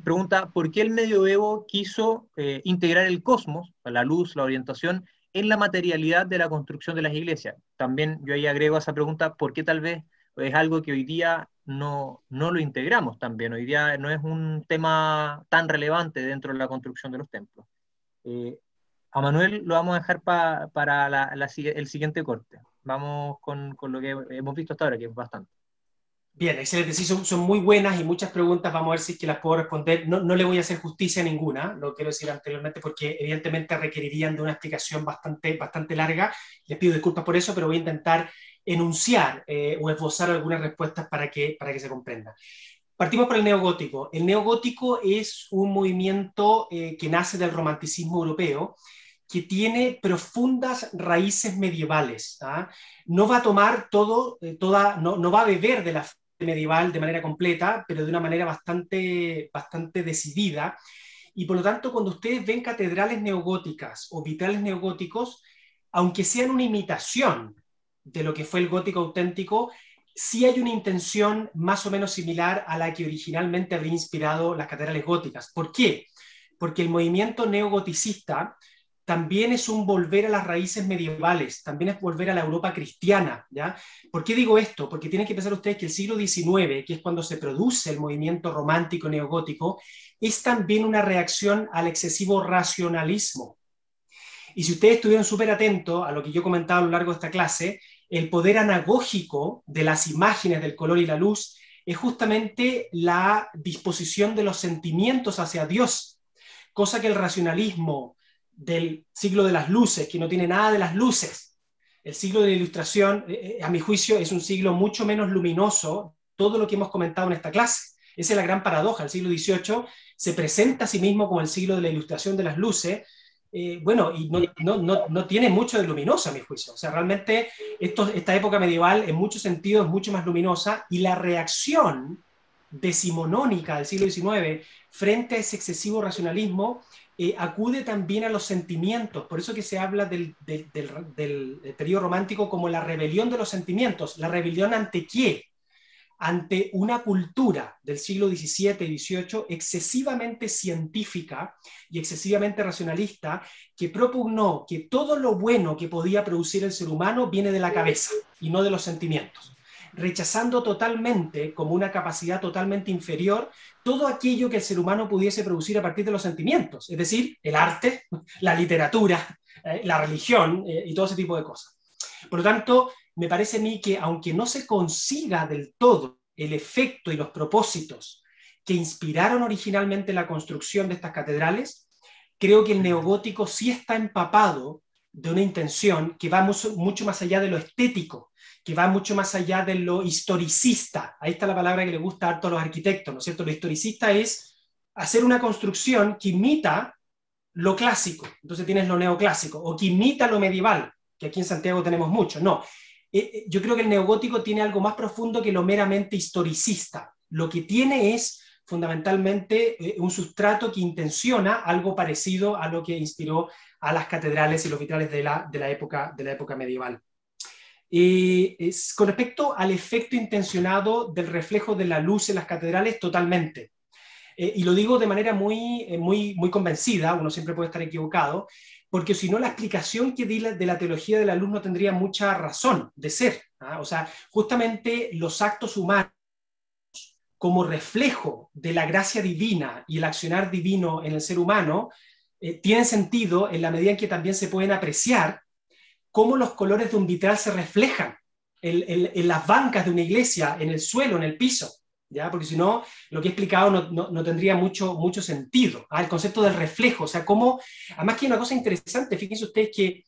Pregunta, ¿por qué el medioevo quiso integrar el cosmos, la luz, la orientación, en la materialidad de la construcción de las iglesias? También yo ahí agrego a esa pregunta, ¿por qué tal vez es algo que hoy día no lo integramos también? Hoy día no es un tema tan relevante dentro de la construcción de los templos. A Manuel lo vamos a dejar para el siguiente corte. Vamos con lo que hemos visto hasta ahora, que es bastante. Bien, excelente. Sí, son muy buenas y muchas preguntas. Vamos a ver si es que las puedo responder. No le voy a hacer justicia a ninguna, lo quiero decir anteriormente, porque evidentemente requerirían de una explicación bastante larga. Les pido disculpas por eso, pero voy a intentar enunciar o esbozar algunas respuestas para que se comprenda. Partimos por el neogótico. El neogótico es un movimiento que nace del romanticismo europeo, que tiene profundas raíces medievales. No va a tomar no va a beber de la fe medieval de manera completa, pero de una manera bastante decidida. Y por lo tanto, cuando ustedes ven catedrales neogóticas o vitrales neogóticos, aunque sean una imitación de lo que fue el gótico auténtico, sí hay una intención más o menos similar a la que originalmente habría inspirado las catedrales góticas. ¿Por qué? Porque el movimiento neogoticista también es un volver a las raíces medievales, también es volver a la Europa cristiana, ¿ya? ¿Por qué digo esto? Porque tienen que pensar ustedes que el siglo XIX, que es cuando se produce el movimiento romántico neogótico, es también una reacción al excesivo racionalismo. Y si ustedes estuvieron súper atentos a lo que yo comentaba a lo largo de esta clase, el poder anagógico de las imágenes del color y la luz es justamente la disposición de los sentimientos hacia Dios, cosa que el racionalismo del siglo de las luces, que no tiene nada de las luces, el siglo de la Ilustración, a mi juicio, es un siglo mucho menos luminoso, todo lo que hemos comentado en esta clase. Esa es la gran paradoja. El siglo XVIII se presenta a sí mismo como el siglo de la ilustración de las luces, bueno, y no tiene mucho de luminoso a mi juicio. O sea, realmente esta época medieval en muchos sentidos es mucho más luminosa, y la reacción decimonónica del siglo XIX frente a ese excesivo racionalismo acude también a los sentimientos. Por eso que se habla del periodo romántico como la rebelión de los sentimientos. ¿La rebelión ante qué? Ante una cultura del siglo XVII y XVIII excesivamente científica y excesivamente racionalista, que propugnó que todo lo bueno que podía producir el ser humano viene de la cabeza y no de los sentimientos, rechazando totalmente, como una capacidad totalmente inferior, todo aquello que el ser humano pudiese producir a partir de los sentimientos, es decir, el arte, la literatura, la religión y todo ese tipo de cosas. Por lo tanto, me parece a mí que aunque no se consiga del todo el efecto y los propósitos que inspiraron originalmente la construcción de estas catedrales, creo que el neogótico sí está empapado de una intención que va mucho más allá de lo estético, que va mucho más allá de lo historicista. Ahí está la palabra que le gusta harto a los arquitectos, ¿no es cierto? Lo historicista es hacer una construcción que imita lo clásico, entonces tienes lo neoclásico, o que imita lo medieval, que aquí en Santiago tenemos mucho. No, yo creo que el neogótico tiene algo más profundo que lo meramente historicista. Lo que tiene es fundamentalmente un sustrato que intenciona algo parecido a lo que inspiró a las catedrales y los vitrales de la época medieval. Con respecto al efecto intencionado del reflejo de la luz en las catedrales, totalmente. Y lo digo de manera muy convencida, uno siempre puede estar equivocado, porque si no la explicación que di de la teología de la luz no tendría mucha razón de ser. O sea, justamente los actos humanos como reflejo de la gracia divina y el accionar divino en el ser humano tienen sentido en la medida en que también se pueden apreciar cómo los colores de un vitral se reflejan en las bancas de una iglesia, en el suelo, en el piso. ¿Ya? Porque si no, lo que he explicado no tendría mucho sentido. El concepto del reflejo, o sea, cómo, además que hay una cosa interesante, fíjense ustedes que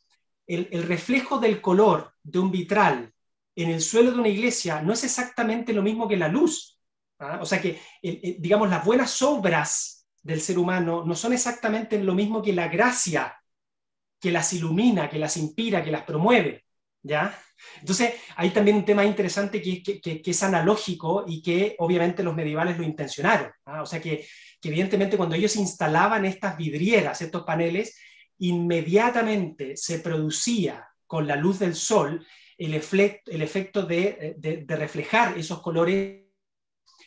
el reflejo del color de un vitral en el suelo de una iglesia no es exactamente lo mismo que la luz. O sea que, digamos, las buenas obras del ser humano no son exactamente lo mismo que la gracia que las ilumina, que las inspira, que las promueve. ¿Ya? Entonces, hay también un tema interesante que es analógico y que obviamente los medievales lo intencionaron. O sea que evidentemente cuando ellos instalaban estas vidrieras, estos paneles, inmediatamente se producía con la luz del sol el efecto de reflejar esos colores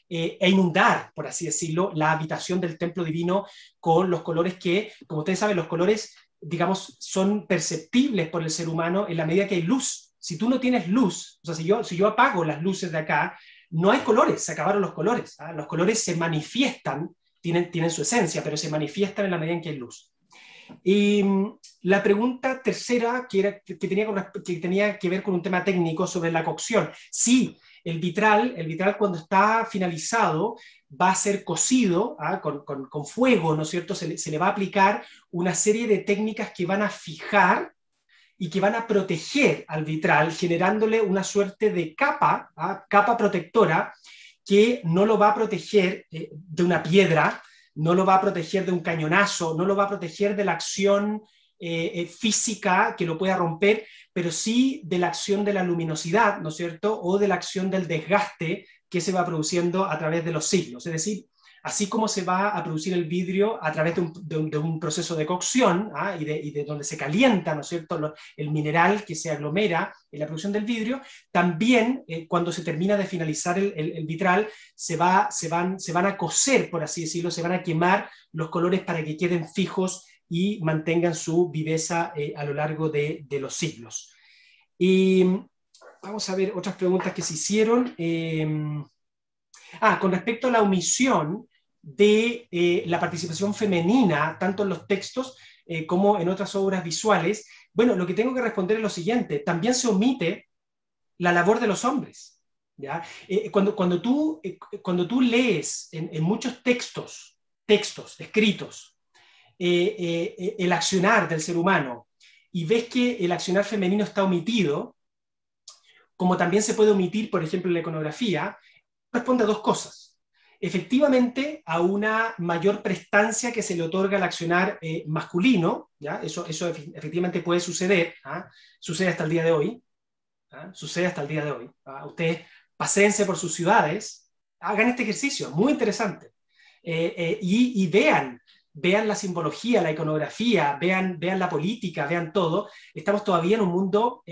e inundar, por así decirlo, la habitación del templo divino con los colores que, como ustedes saben, los colores, digamos, son perceptibles por el ser humano en la medida que hay luz. Si tú no tienes luz, o sea, si yo apago las luces de acá, no hay colores, se acabaron los colores. Los colores se manifiestan, tienen su esencia, pero se manifiestan en la medida en que hay luz. Y la pregunta tercera, que tenía que ver con un tema técnico sobre la cocción. Sí, el vitral cuando está finalizado va a ser cocido con fuego, ¿no es cierto? Se le va a aplicar una serie de técnicas que van a fijar y que van a proteger al vitral, generándole una suerte de capa protectora que no lo va a proteger de una piedra, no lo va a proteger de un cañonazo, no lo va a proteger de la acción física que lo pueda romper, pero sí de la acción de la luminosidad, ¿no es cierto? O de la acción del desgaste que se va produciendo a través de los siglos. Es decir, así como se va a producir el vidrio a través de un proceso de cocción y de donde se calienta, ¿no es cierto?, el mineral que se aglomera en la producción del vidrio, también cuando se termina de finalizar el vitral se van a cocer, por así decirlo, se van a quemar los colores para que queden fijos y mantengan su viveza a lo largo de los siglos. Y vamos a ver otras preguntas que se hicieron. Con respecto a la omisión de la participación femenina, tanto en los textos como en otras obras visuales, bueno, lo que tengo que responder es lo siguiente: también se omite la labor de los hombres. ¿Ya? Cuando tú lees en muchos textos escritos el accionar del ser humano y ves que el accionar femenino está omitido, como también se puede omitir, por ejemplo, en la iconografía, responde a dos cosas. Efectivamente, a una mayor prestancia que se le otorga al accionar masculino, ¿ya? Eso efectivamente puede suceder, ¿ah? Sucede hasta el día de hoy, ¿ah? Sucede hasta el día de hoy. ¿Ah? Ustedes paséense por sus ciudades, hagan este ejercicio, muy interesante, y vean la simbología, la iconografía, vean la política, vean todo. Estamos todavía en un mundo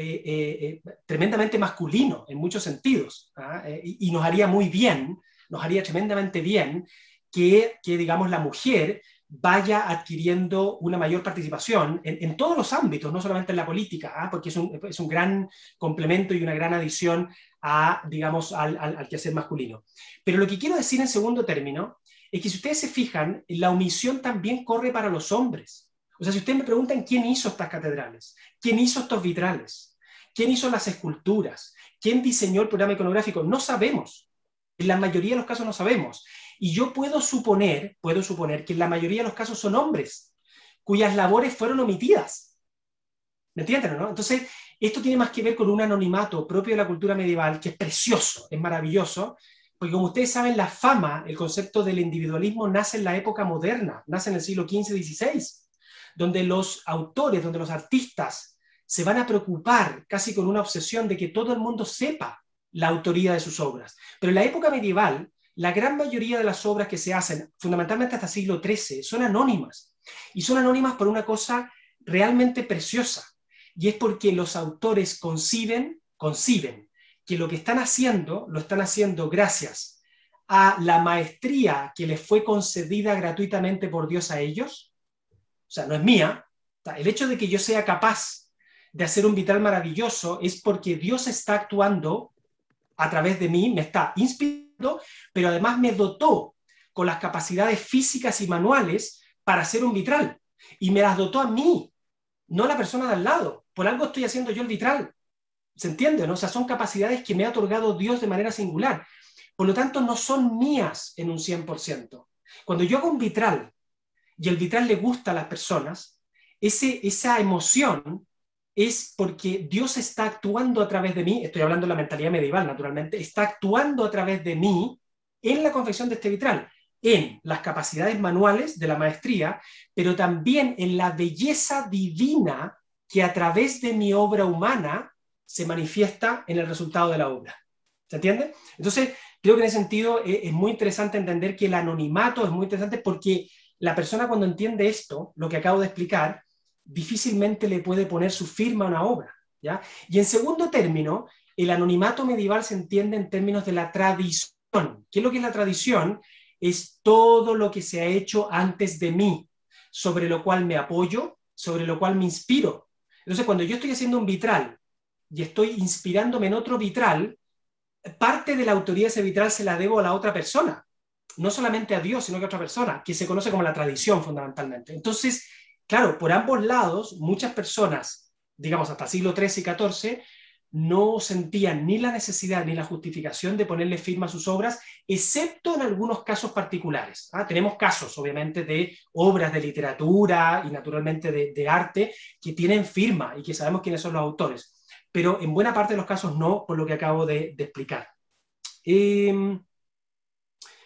tremendamente masculino en muchos sentidos, ¿ah? Y nos haría muy bien, nos haría tremendamente bien que digamos, la mujer vaya adquiriendo una mayor participación en todos los ámbitos, no solamente en la política, ¿ah? Porque es un gran complemento y una gran adición digamos, al quehacer masculino. Pero lo que quiero decir en segundo término es que si ustedes se fijan, la omisión también corre para los hombres. O sea, si ustedes me preguntan quién hizo estas catedrales, quién hizo estos vitrales, quién hizo las esculturas, quién diseñó el programa iconográfico, no sabemos. En la mayoría de los casos no sabemos. Y yo puedo suponer que en la mayoría de los casos son hombres, cuyas labores fueron omitidas. ¿Me entienden, no? Entonces, esto tiene más que ver con un anonimato propio de la cultura medieval, que es precioso, es maravilloso, porque como ustedes saben, la fama, el concepto del individualismo nace en la época moderna, nace en el siglo XV-XVI, donde los autores, donde los artistas se van a preocupar casi con una obsesión de que todo el mundo sepa la autoría de sus obras. Pero en la época medieval, la gran mayoría de las obras que se hacen, fundamentalmente hasta el siglo XIII, son anónimas. Y son anónimas por una cosa realmente preciosa, y es porque los autores conciben que lo que están haciendo, lo están haciendo gracias a la maestría que les fue concedida gratuitamente por Dios a ellos. O sea, no es mía. El hecho de que yo sea capaz de hacer un vitral maravilloso es porque Dios está actuando a través de mí, me está inspirando, pero además me dotó con las capacidades físicas y manuales para hacer un vitral. Y me las dotó a mí, no a la persona de al lado. Por algo estoy haciendo yo el vitral. ¿Se entiende, no? O sea, son capacidades que me ha otorgado Dios de manera singular. Por lo tanto, no son mías en un 100%. Cuando yo hago un vitral y el vitral le gusta a las personas, esa emoción es porque Dios está actuando a través de mí, estoy hablando de la mentalidad medieval, naturalmente, está actuando a través de mí en la confección de este vitral, en las capacidades manuales de la maestría, pero también en la belleza divina que a través de mi obra humana se manifiesta en el resultado de la obra. ¿Se entiende? Entonces, creo que en ese sentido es muy interesante entender que el anonimato es muy interesante porque la persona cuando entiende esto, lo que acabo de explicar, difícilmente le puede poner su firma a una obra, ¿ya? Y en segundo término, el anonimato medieval se entiende en términos de la tradición. ¿Qué es lo que es la tradición? Es todo lo que se ha hecho antes de mí, sobre lo cual me apoyo, sobre lo cual me inspiro. Entonces, cuando yo estoy haciendo un vitral y estoy inspirándome en otro vitral, parte de la autoría de ese vitral se la debo a la otra persona, no solamente a Dios, sino que a otra persona, que se conoce como la tradición fundamentalmente. Entonces, claro, por ambos lados, muchas personas, digamos hasta siglo XIII y XIV, no sentían ni la necesidad ni la justificación de ponerle firma a sus obras, excepto en algunos casos particulares. Tenemos casos, obviamente, de obras de literatura y naturalmente de arte que tienen firma y que sabemos quiénes son los autores, pero en buena parte de los casos no, por lo que acabo de explicar.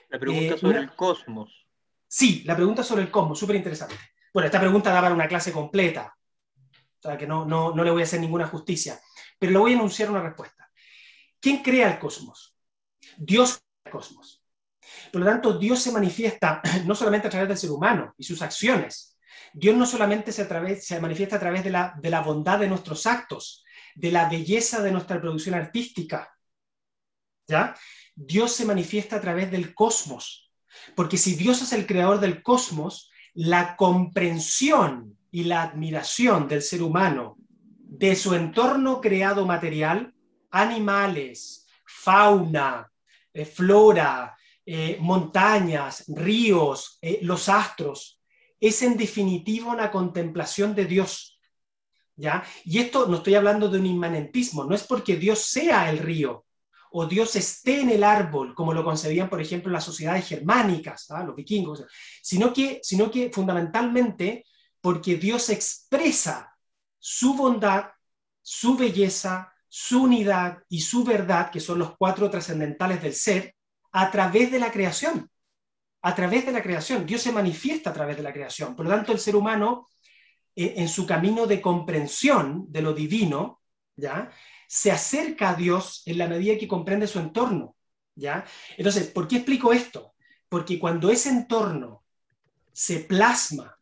La pregunta sobre el cosmos. Sí, la pregunta sobre el cosmos, súper interesante. Bueno, esta pregunta da para una clase completa, o sea que no le voy a hacer ninguna justicia, pero le voy a enunciar una respuesta. ¿Quién crea el cosmos? Dios crea el cosmos. Por lo tanto, Dios se manifiesta no solamente a través del ser humano y sus acciones. Dios no solamente se manifiesta a través de la bondad de nuestros actos, de la belleza de nuestra producción artística, ¿ya? Dios se manifiesta a través del cosmos, porque si Dios es el creador del cosmos, la comprensión y la admiración del ser humano de su entorno creado material, animales, fauna, flora, montañas, ríos, los astros, es en definitiva una contemplación de Dios, ¿ya? Y esto no estoy hablando de un inmanentismo, no es porque Dios sea el río o Dios esté en el árbol, como lo concebían, por ejemplo, las sociedades germánicas, los vikingos, sino que fundamentalmente porque Dios expresa su bondad, su belleza, su unidad y su verdad, que son los cuatro trascendentales del ser, a través de la creación. A través de la creación. Dios se manifiesta a través de la creación. Por lo tanto, el ser humano, en su camino de comprensión de lo divino, ¿ya?, se acerca a Dios en la medida que comprende su entorno, ¿ya? Entonces, ¿por qué explico esto? Porque cuando ese entorno se plasma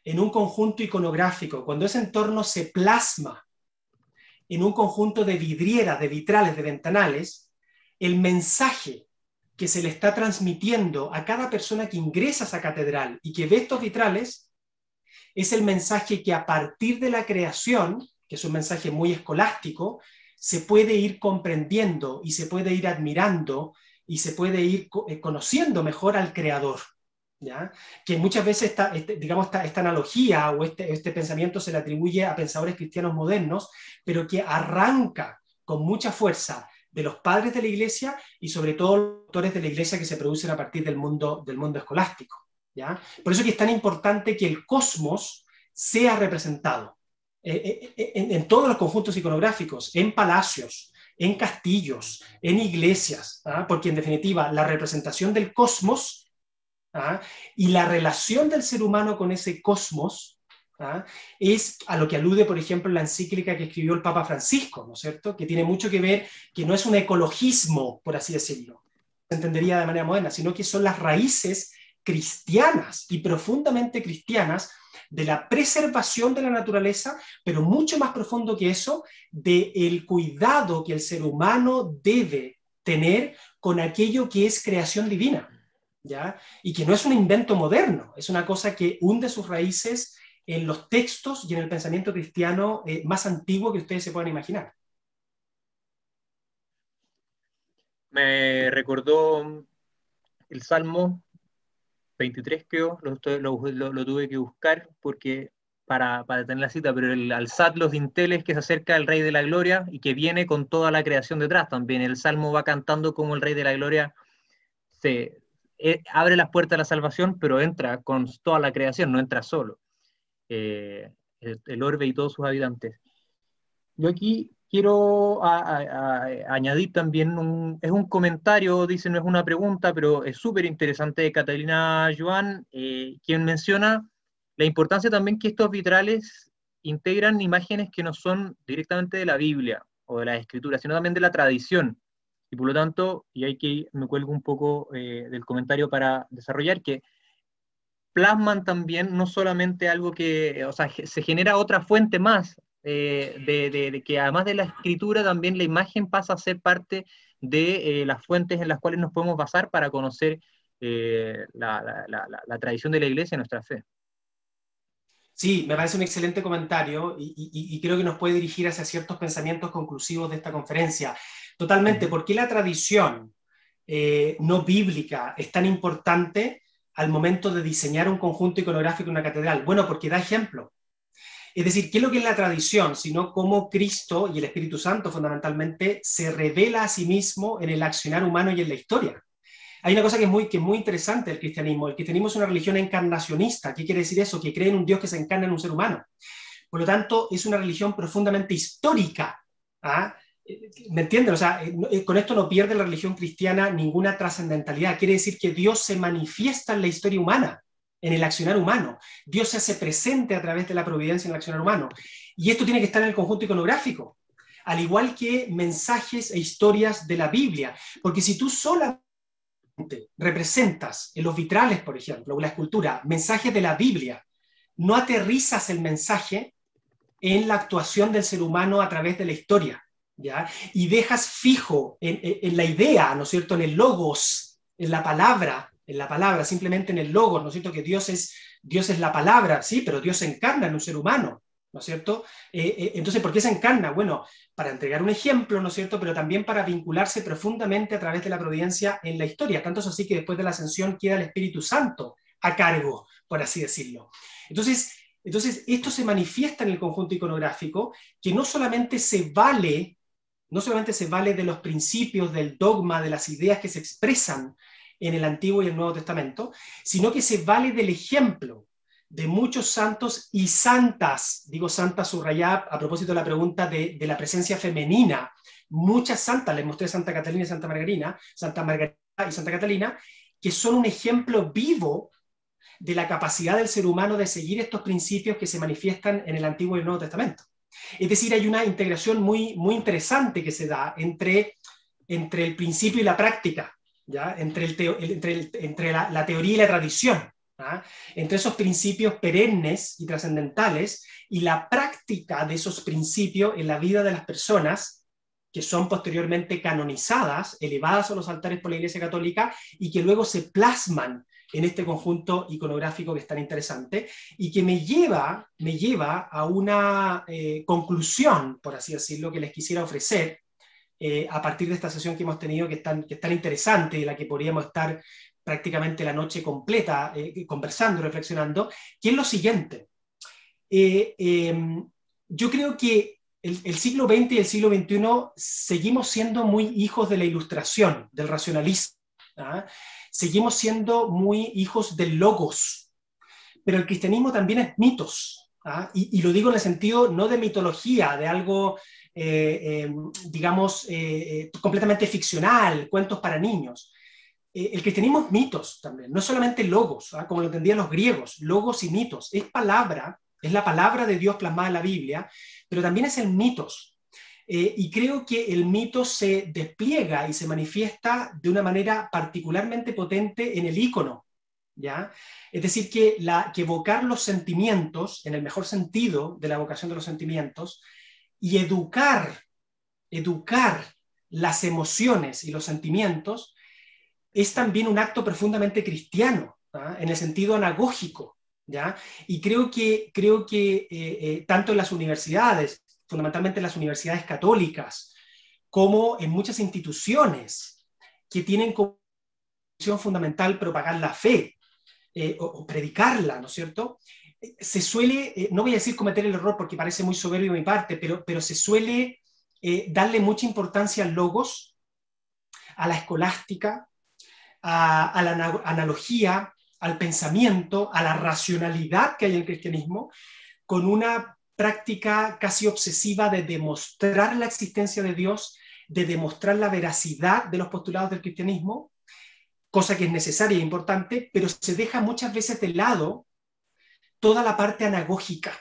en un conjunto iconográfico, cuando ese entorno se plasma en un conjunto de vidrieras, de vitrales, de ventanales, el mensaje que se le está transmitiendo a cada persona que ingresa a esa catedral y que ve estos vitrales es el mensaje que a partir de la creación, que es un mensaje muy escolástico, se puede ir comprendiendo y se puede ir admirando y se puede ir conociendo mejor al Creador, ¿ya? Que muchas veces esta analogía o este pensamiento se le atribuye a pensadores cristianos modernos, pero que arranca con mucha fuerza de los padres de la Iglesia y sobre todo los autores de la Iglesia que se producen a partir del mundo escolástico, ¿ya? Por eso que es tan importante que el cosmos sea representado en todos los conjuntos iconográficos, en palacios, en castillos, en iglesias, ¿ah? Porque en definitiva la representación del cosmos, ¿ah?, y la relación del ser humano con ese cosmos, ¿ah?, es a lo que alude, por ejemplo, la encíclica que escribió el Papa Francisco, ¿no es cierto?, que tiene mucho que ver, que no es un ecologismo, por así decirlo, se entendería de manera moderna, sino que son las raíces cristianas y profundamente cristianas de la preservación de la naturaleza, pero mucho más profundo que eso, del cuidado que el ser humano debe tener con aquello que es creación divina, ¿ya? Y que no es un invento moderno, es una cosa que hunde sus raíces en los textos y en el pensamiento cristiano más antiguo que ustedes se puedan imaginar. Me recordó el Salmo 23, creo, lo tuve que buscar porque para tener la cita, pero el alzad los dinteles, que se acerca el Rey de la Gloria y que viene con toda la creación detrás también. El Salmo va cantando como el Rey de la Gloria abre las puertas de la salvación, pero entra con toda la creación, no entra solo. El orbe y todos sus habitantes. Yo aquí quiero añadir también, es un comentario, dice, no es una pregunta, pero es súper interesante, de Catalina Joan, quien menciona la importancia también que estos vitrales integran imágenes que no son directamente de la Biblia o de la Escritura, sino también de la tradición. Y por lo tanto, y hay que me cuelgo un poco del comentario para desarrollar, que plasman también no solamente algo que, o sea, se genera otra fuente más, de que además de la escritura también la imagen pasa a ser parte de las fuentes en las cuales nos podemos basar para conocer la tradición de la Iglesia y nuestra fe. Sí, me parece un excelente comentario y creo que nos puede dirigir hacia ciertos pensamientos conclusivos de esta conferencia. Totalmente, ¿por qué la tradición no bíblica es tan importante al momento de diseñar un conjunto iconográfico en una catedral? Bueno, porque da ejemplo. Es decir, ¿qué es lo que es la tradición? Sino cómo Cristo y el Espíritu Santo fundamentalmente se revela a sí mismo en el accionar humano y en la historia. Hay una cosa que es muy interesante del cristianismo. El cristianismo es una religión encarnacionista. ¿Qué quiere decir eso? Que cree en un Dios que se encarna en un ser humano. Por lo tanto, es una religión profundamente histórica. ¿Ah? ¿Me entienden? O sea, con esto no pierde la religión cristiana ninguna trascendentalidad. Quiere decir que Dios se manifiesta en la historia humana, en el accionar humano. Dios se hace presente a través de la providencia en el accionar humano. Y esto tiene que estar en el conjunto iconográfico, al igual que mensajes e historias de la Biblia. Porque si tú solamente representas en los vitrales, por ejemplo, o la escultura, mensajes de la Biblia, no aterrizas el mensaje en la actuación del ser humano a través de la historia, ¿ya? Y dejas fijo en la idea, ¿no es cierto?, en el logos, en la palabra, simplemente en el logos, ¿no es cierto?, que Dios es la palabra, sí, pero Dios se encarna en un ser humano, ¿no es cierto? Entonces, ¿por qué se encarna? Bueno, para entregar un ejemplo, ¿no es cierto?, pero también para vincularse profundamente a través de la providencia en la historia. Tanto es así que después de la ascensión queda el Espíritu Santo a cargo, por así decirlo. Entonces, esto se manifiesta en el conjunto iconográfico, que no solamente se vale de los principios, del dogma, de las ideas que se expresan en el Antiguo y el Nuevo Testamento, sino que se vale del ejemplo de muchos santos y santas, digo santas subrayadas a propósito de la pregunta de la presencia femenina. Muchas santas, les mostré Santa Catalina y Santa Margarita, y Santa Catalina, que son un ejemplo vivo de la capacidad del ser humano de seguir estos principios que se manifiestan en el Antiguo y el Nuevo Testamento. Es decir, hay una integración muy, muy interesante que se da entre el principio y la práctica, ¿ya? Entre la teoría y la tradición, ¿ya? Entre esos principios perennes y trascendentales y la práctica de esos principios en la vida de las personas que son posteriormente canonizadas, elevadas a los altares por la Iglesia Católica y que luego se plasman en este conjunto iconográfico que es tan interesante y que me lleva a una conclusión, por así decirlo, que les quisiera ofrecer a partir de esta sesión que hemos tenido, que es tan interesante, y la que podríamos estar prácticamente la noche completa conversando, reflexionando, que es lo siguiente. Yo creo que el siglo XX y el siglo XXI seguimos siendo muy hijos de la ilustración, del racionalismo, ¿ah? Seguimos siendo muy hijos del logos, pero el cristianismo también es mitos, ¿ah? Y lo digo en el sentido no de mitología, de algo, digamos, completamente ficcional, cuentos para niños. El cristianismo es mitos también, no solamente logos, ¿ah? Como lo entendían los griegos, logos y mitos, es la palabra de Dios plasmada en la Biblia, pero también es el mitos. Y creo que el mito se despliega y se manifiesta de una manera particularmente potente en el ícono, ¿ya? Es decir, que evocar los sentimientos, en el mejor sentido de la evocación de los sentimientos, y educar las emociones y los sentimientos, es también un acto profundamente cristiano, ¿ah? En el sentido anagógico, ¿ya? Y creo que tanto en las universidades, fundamentalmente en las universidades católicas, como en muchas instituciones que tienen como función fundamental propagar la fe o predicarla, ¿no es cierto? Se suele, no voy a decir cometer el error porque parece muy soberbio de mi parte, pero se suele darle mucha importancia al logos, a la escolástica, a la analogía, al pensamiento, a la racionalidad que hay en el cristianismo, con una práctica casi obsesiva de demostrar la existencia de Dios, de demostrar la veracidad de los postulados del cristianismo, cosa que es necesaria e importante, pero se deja muchas veces de lado toda la parte anagógica.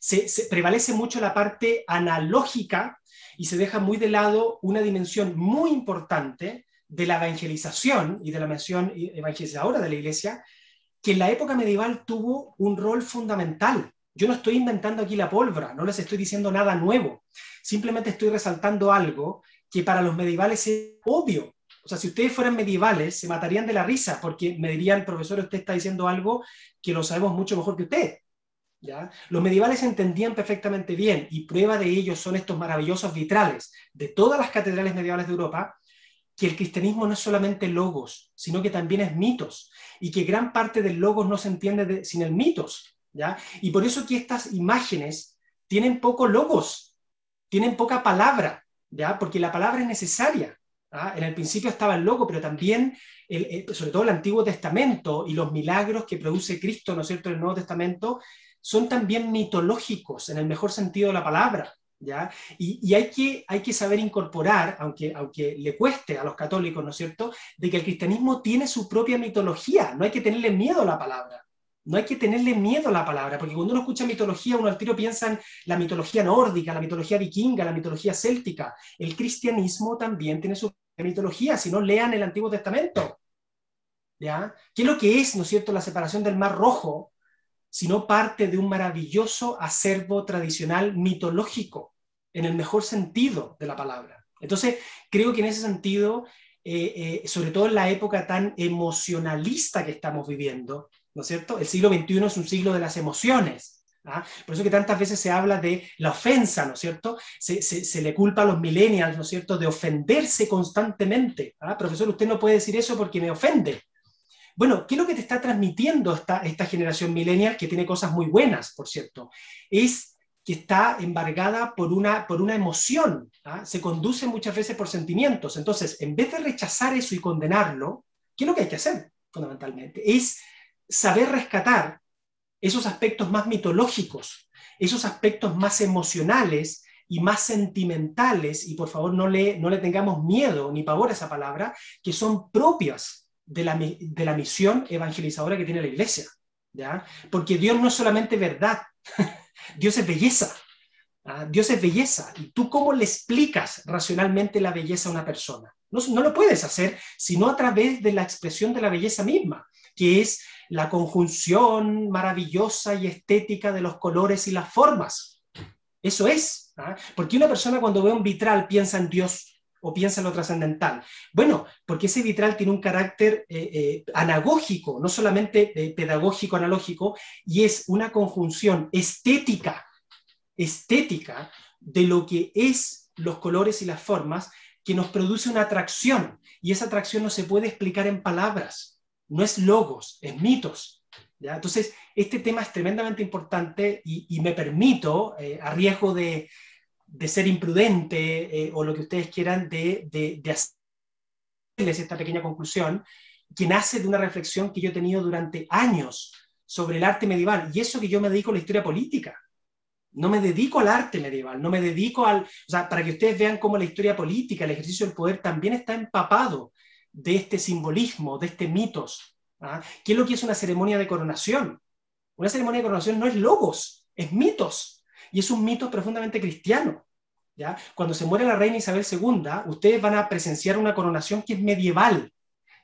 Se prevalece mucho la parte analógica y se deja muy de lado una dimensión muy importante de la evangelización y de la misión evangelizadora de la Iglesia, que en la época medieval tuvo un rol fundamental. Yo no estoy inventando aquí la pólvora, no les estoy diciendo nada nuevo, simplemente estoy resaltando algo que para los medievales es obvio. O sea, si ustedes fueran medievales, se matarían de la risa, porque me dirían, profesor, usted está diciendo algo que lo sabemos mucho mejor que usted, ¿ya? Los medievales entendían perfectamente bien, y prueba de ello son estos maravillosos vitrales de todas las catedrales medievales de Europa, que el cristianismo no es solamente logos, sino que también es mitos, y que gran parte del logos no se entiende sin el mitos, ¿ya? Y por eso que estas imágenes tienen poco logos, tienen poca palabra, ¿ya? Porque la palabra es necesaria, ¿ah? En el principio estaba el logo, pero también, sobre todo el Antiguo Testamento y los milagros que produce Cristo, ¿no es cierto?, en el Nuevo Testamento, son también mitológicos, en el mejor sentido de la palabra, ¿ya? Y hay que saber incorporar, aunque le cueste a los católicos, ¿no es cierto?, de que el cristianismo tiene su propia mitología. No hay que tenerle miedo a la palabra. No hay que tenerle miedo a la palabra, porque cuando uno escucha mitología, uno al tiro piensa en la mitología nórdica, la mitología vikinga, la mitología céltica. El cristianismo también tiene su propia mitología, si no, lean el Antiguo Testamento, ¿ya? ¿Qué es lo que es, ¿no es cierto?, la separación del Mar Rojo, sino parte de un maravilloso acervo tradicional mitológico, en el mejor sentido de la palabra? Entonces, creo que en ese sentido, sobre todo en la época tan emocionalista que estamos viviendo, ¿no es cierto? El siglo XXI es un siglo de las emociones, ¿ah? Por eso que tantas veces se habla de la ofensa, ¿no es cierto? Se le culpa a los millennials, ¿no es cierto?, de ofenderse constantemente. ¿Ah? Profesor, usted no puede decir eso porque me ofende. Bueno, ¿qué es lo que te está transmitiendo esta generación millennial, que tiene cosas muy buenas, por cierto? Es que está embargada por una emoción, ¿ah? Se conduce muchas veces por sentimientos. Entonces, en vez de rechazar eso y condenarlo, ¿qué es lo que hay que hacer, fundamentalmente? Es saber rescatar esos aspectos más mitológicos, esos aspectos más emocionales y más sentimentales, y por favor no le tengamos miedo ni pavor a esa palabra, que son propias de la misión evangelizadora que tiene la Iglesia, ¿ya? Porque Dios no es solamente verdad, Dios es belleza. Dios es belleza. ¿Y tú cómo le explicas racionalmente la belleza a una persona? No lo puedes hacer sino a través de la expresión de la belleza misma, que es la conjunción maravillosa y estética de los colores y las formas. Eso es. Porque una persona cuando ve un vitral piensa en Dios o piensa en lo trascendental. Bueno, porque ese vitral tiene un carácter anagógico, no solamente pedagógico, analógico, y es una conjunción estética de lo que es los colores y las formas, que nos produce una atracción, y esa atracción no se puede explicar en palabras, no es logos, es mitos, ¿ya? Entonces, este tema es tremendamente importante y me permito, a riesgo de ser imprudente o lo que ustedes quieran, de hacerles esta pequeña conclusión, que nace de una reflexión que yo he tenido durante años sobre el arte medieval, y eso que yo me dedico a la historia política. No me dedico al arte medieval, no me dedico al... O sea, para que ustedes vean cómo la historia política, el ejercicio del poder también está empapado de este simbolismo, de este mitos. ¿Qué es lo que es una ceremonia de coronación? Una ceremonia de coronación no es logos, es mitos. Y es un mito profundamente cristiano, ¿ya? Cuando se muere la reina Isabel II, ustedes van a presenciar una coronación que es medieval,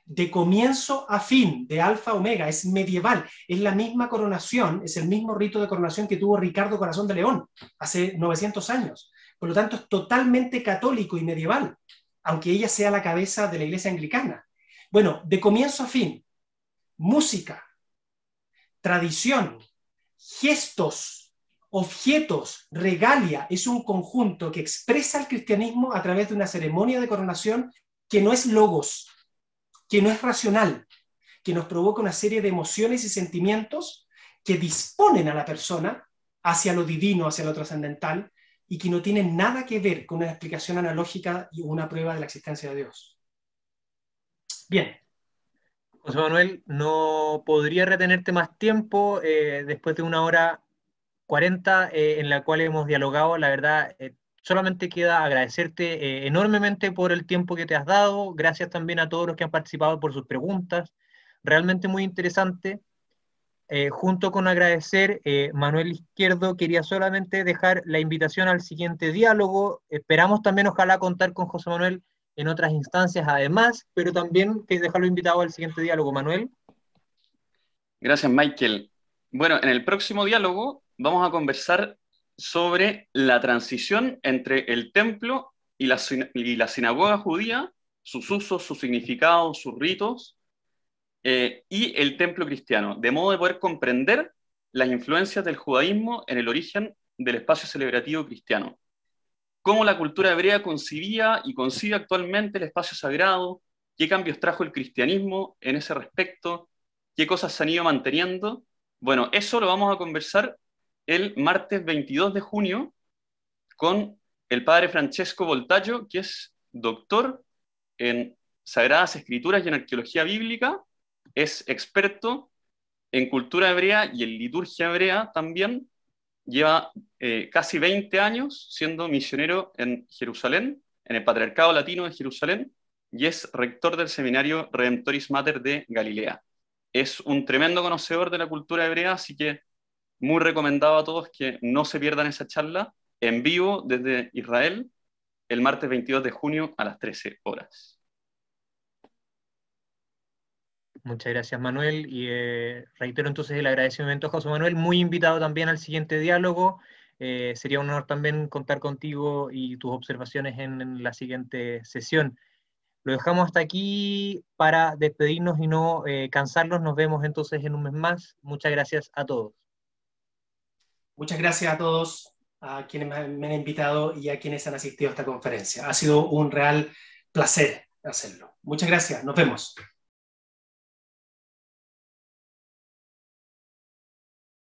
de comienzo a fin, de alfa a omega, es medieval, es la misma coronación, es el mismo rito de coronación que tuvo Ricardo Corazón de León hace 900 años. Por lo tanto, es totalmente católico y medieval, aunque ella sea la cabeza de la iglesia anglicana. Bueno, de comienzo a fin, música, tradición, gestos, objetos, regalia, es un conjunto que expresa el cristianismo a través de una ceremonia de coronación que no es logos, que no es racional, que nos provoca una serie de emociones y sentimientos que disponen a la persona hacia lo divino, hacia lo trascendental, y que no tienen nada que ver con una explicación analógica y una prueba de la existencia de Dios. Bien. José Manuel, no podría retenerte más tiempo después de 1 hora 40 en la cual hemos dialogado. La verdad, solamente queda agradecerte enormemente por el tiempo que te has dado. Gracias también a todos los que han participado por sus preguntas. Realmente muy interesante. Junto con agradecer, Manuel Izquierdo, quería solamente dejar la invitación al siguiente diálogo. Esperamos también, ojalá, contar con José Manuel en otras instancias además, pero también que dejarlo invitado al siguiente diálogo. Manuel. Gracias, Michael. Bueno, en el próximo diálogo vamos a conversar sobre la transición entre el templo y la sinagoga judía, sus usos, sus significados, sus ritos, y el templo cristiano, de modo de poder comprender las influencias del judaísmo en el origen del espacio celebrativo cristiano. Cómo la cultura hebrea concibía y concibe actualmente el espacio sagrado, qué cambios trajo el cristianismo en ese respecto, qué cosas se han ido manteniendo. Bueno, eso lo vamos a conversar el martes 22 de junio con el padre Francesco Voltaggio, que es doctor en Sagradas Escrituras y en Arqueología Bíblica, es experto en cultura hebrea y en liturgia hebrea también, lleva casi 20 años siendo misionero en Jerusalén, en el Patriarcado Latino de Jerusalén, y es rector del seminario Redemptoris Mater de Galilea. Es un tremendo conocedor de la cultura hebrea, así que muy recomendado a todos que no se pierdan esa charla en vivo desde Israel el martes 22 de junio a las 13 horas. Muchas gracias, Manuel, y reitero entonces el agradecimiento a José Manuel, muy invitado también al siguiente diálogo. Sería un honor también contar contigo y tus observaciones en la siguiente sesión. Lo dejamos hasta aquí para despedirnos y no cansarlos. Nos vemos entonces en un mes más. Muchas gracias a todos. Muchas gracias a todos, a quienes me han invitado y a quienes han asistido a esta conferencia. Ha sido un real placer hacerlo. Muchas gracias. Nos vemos.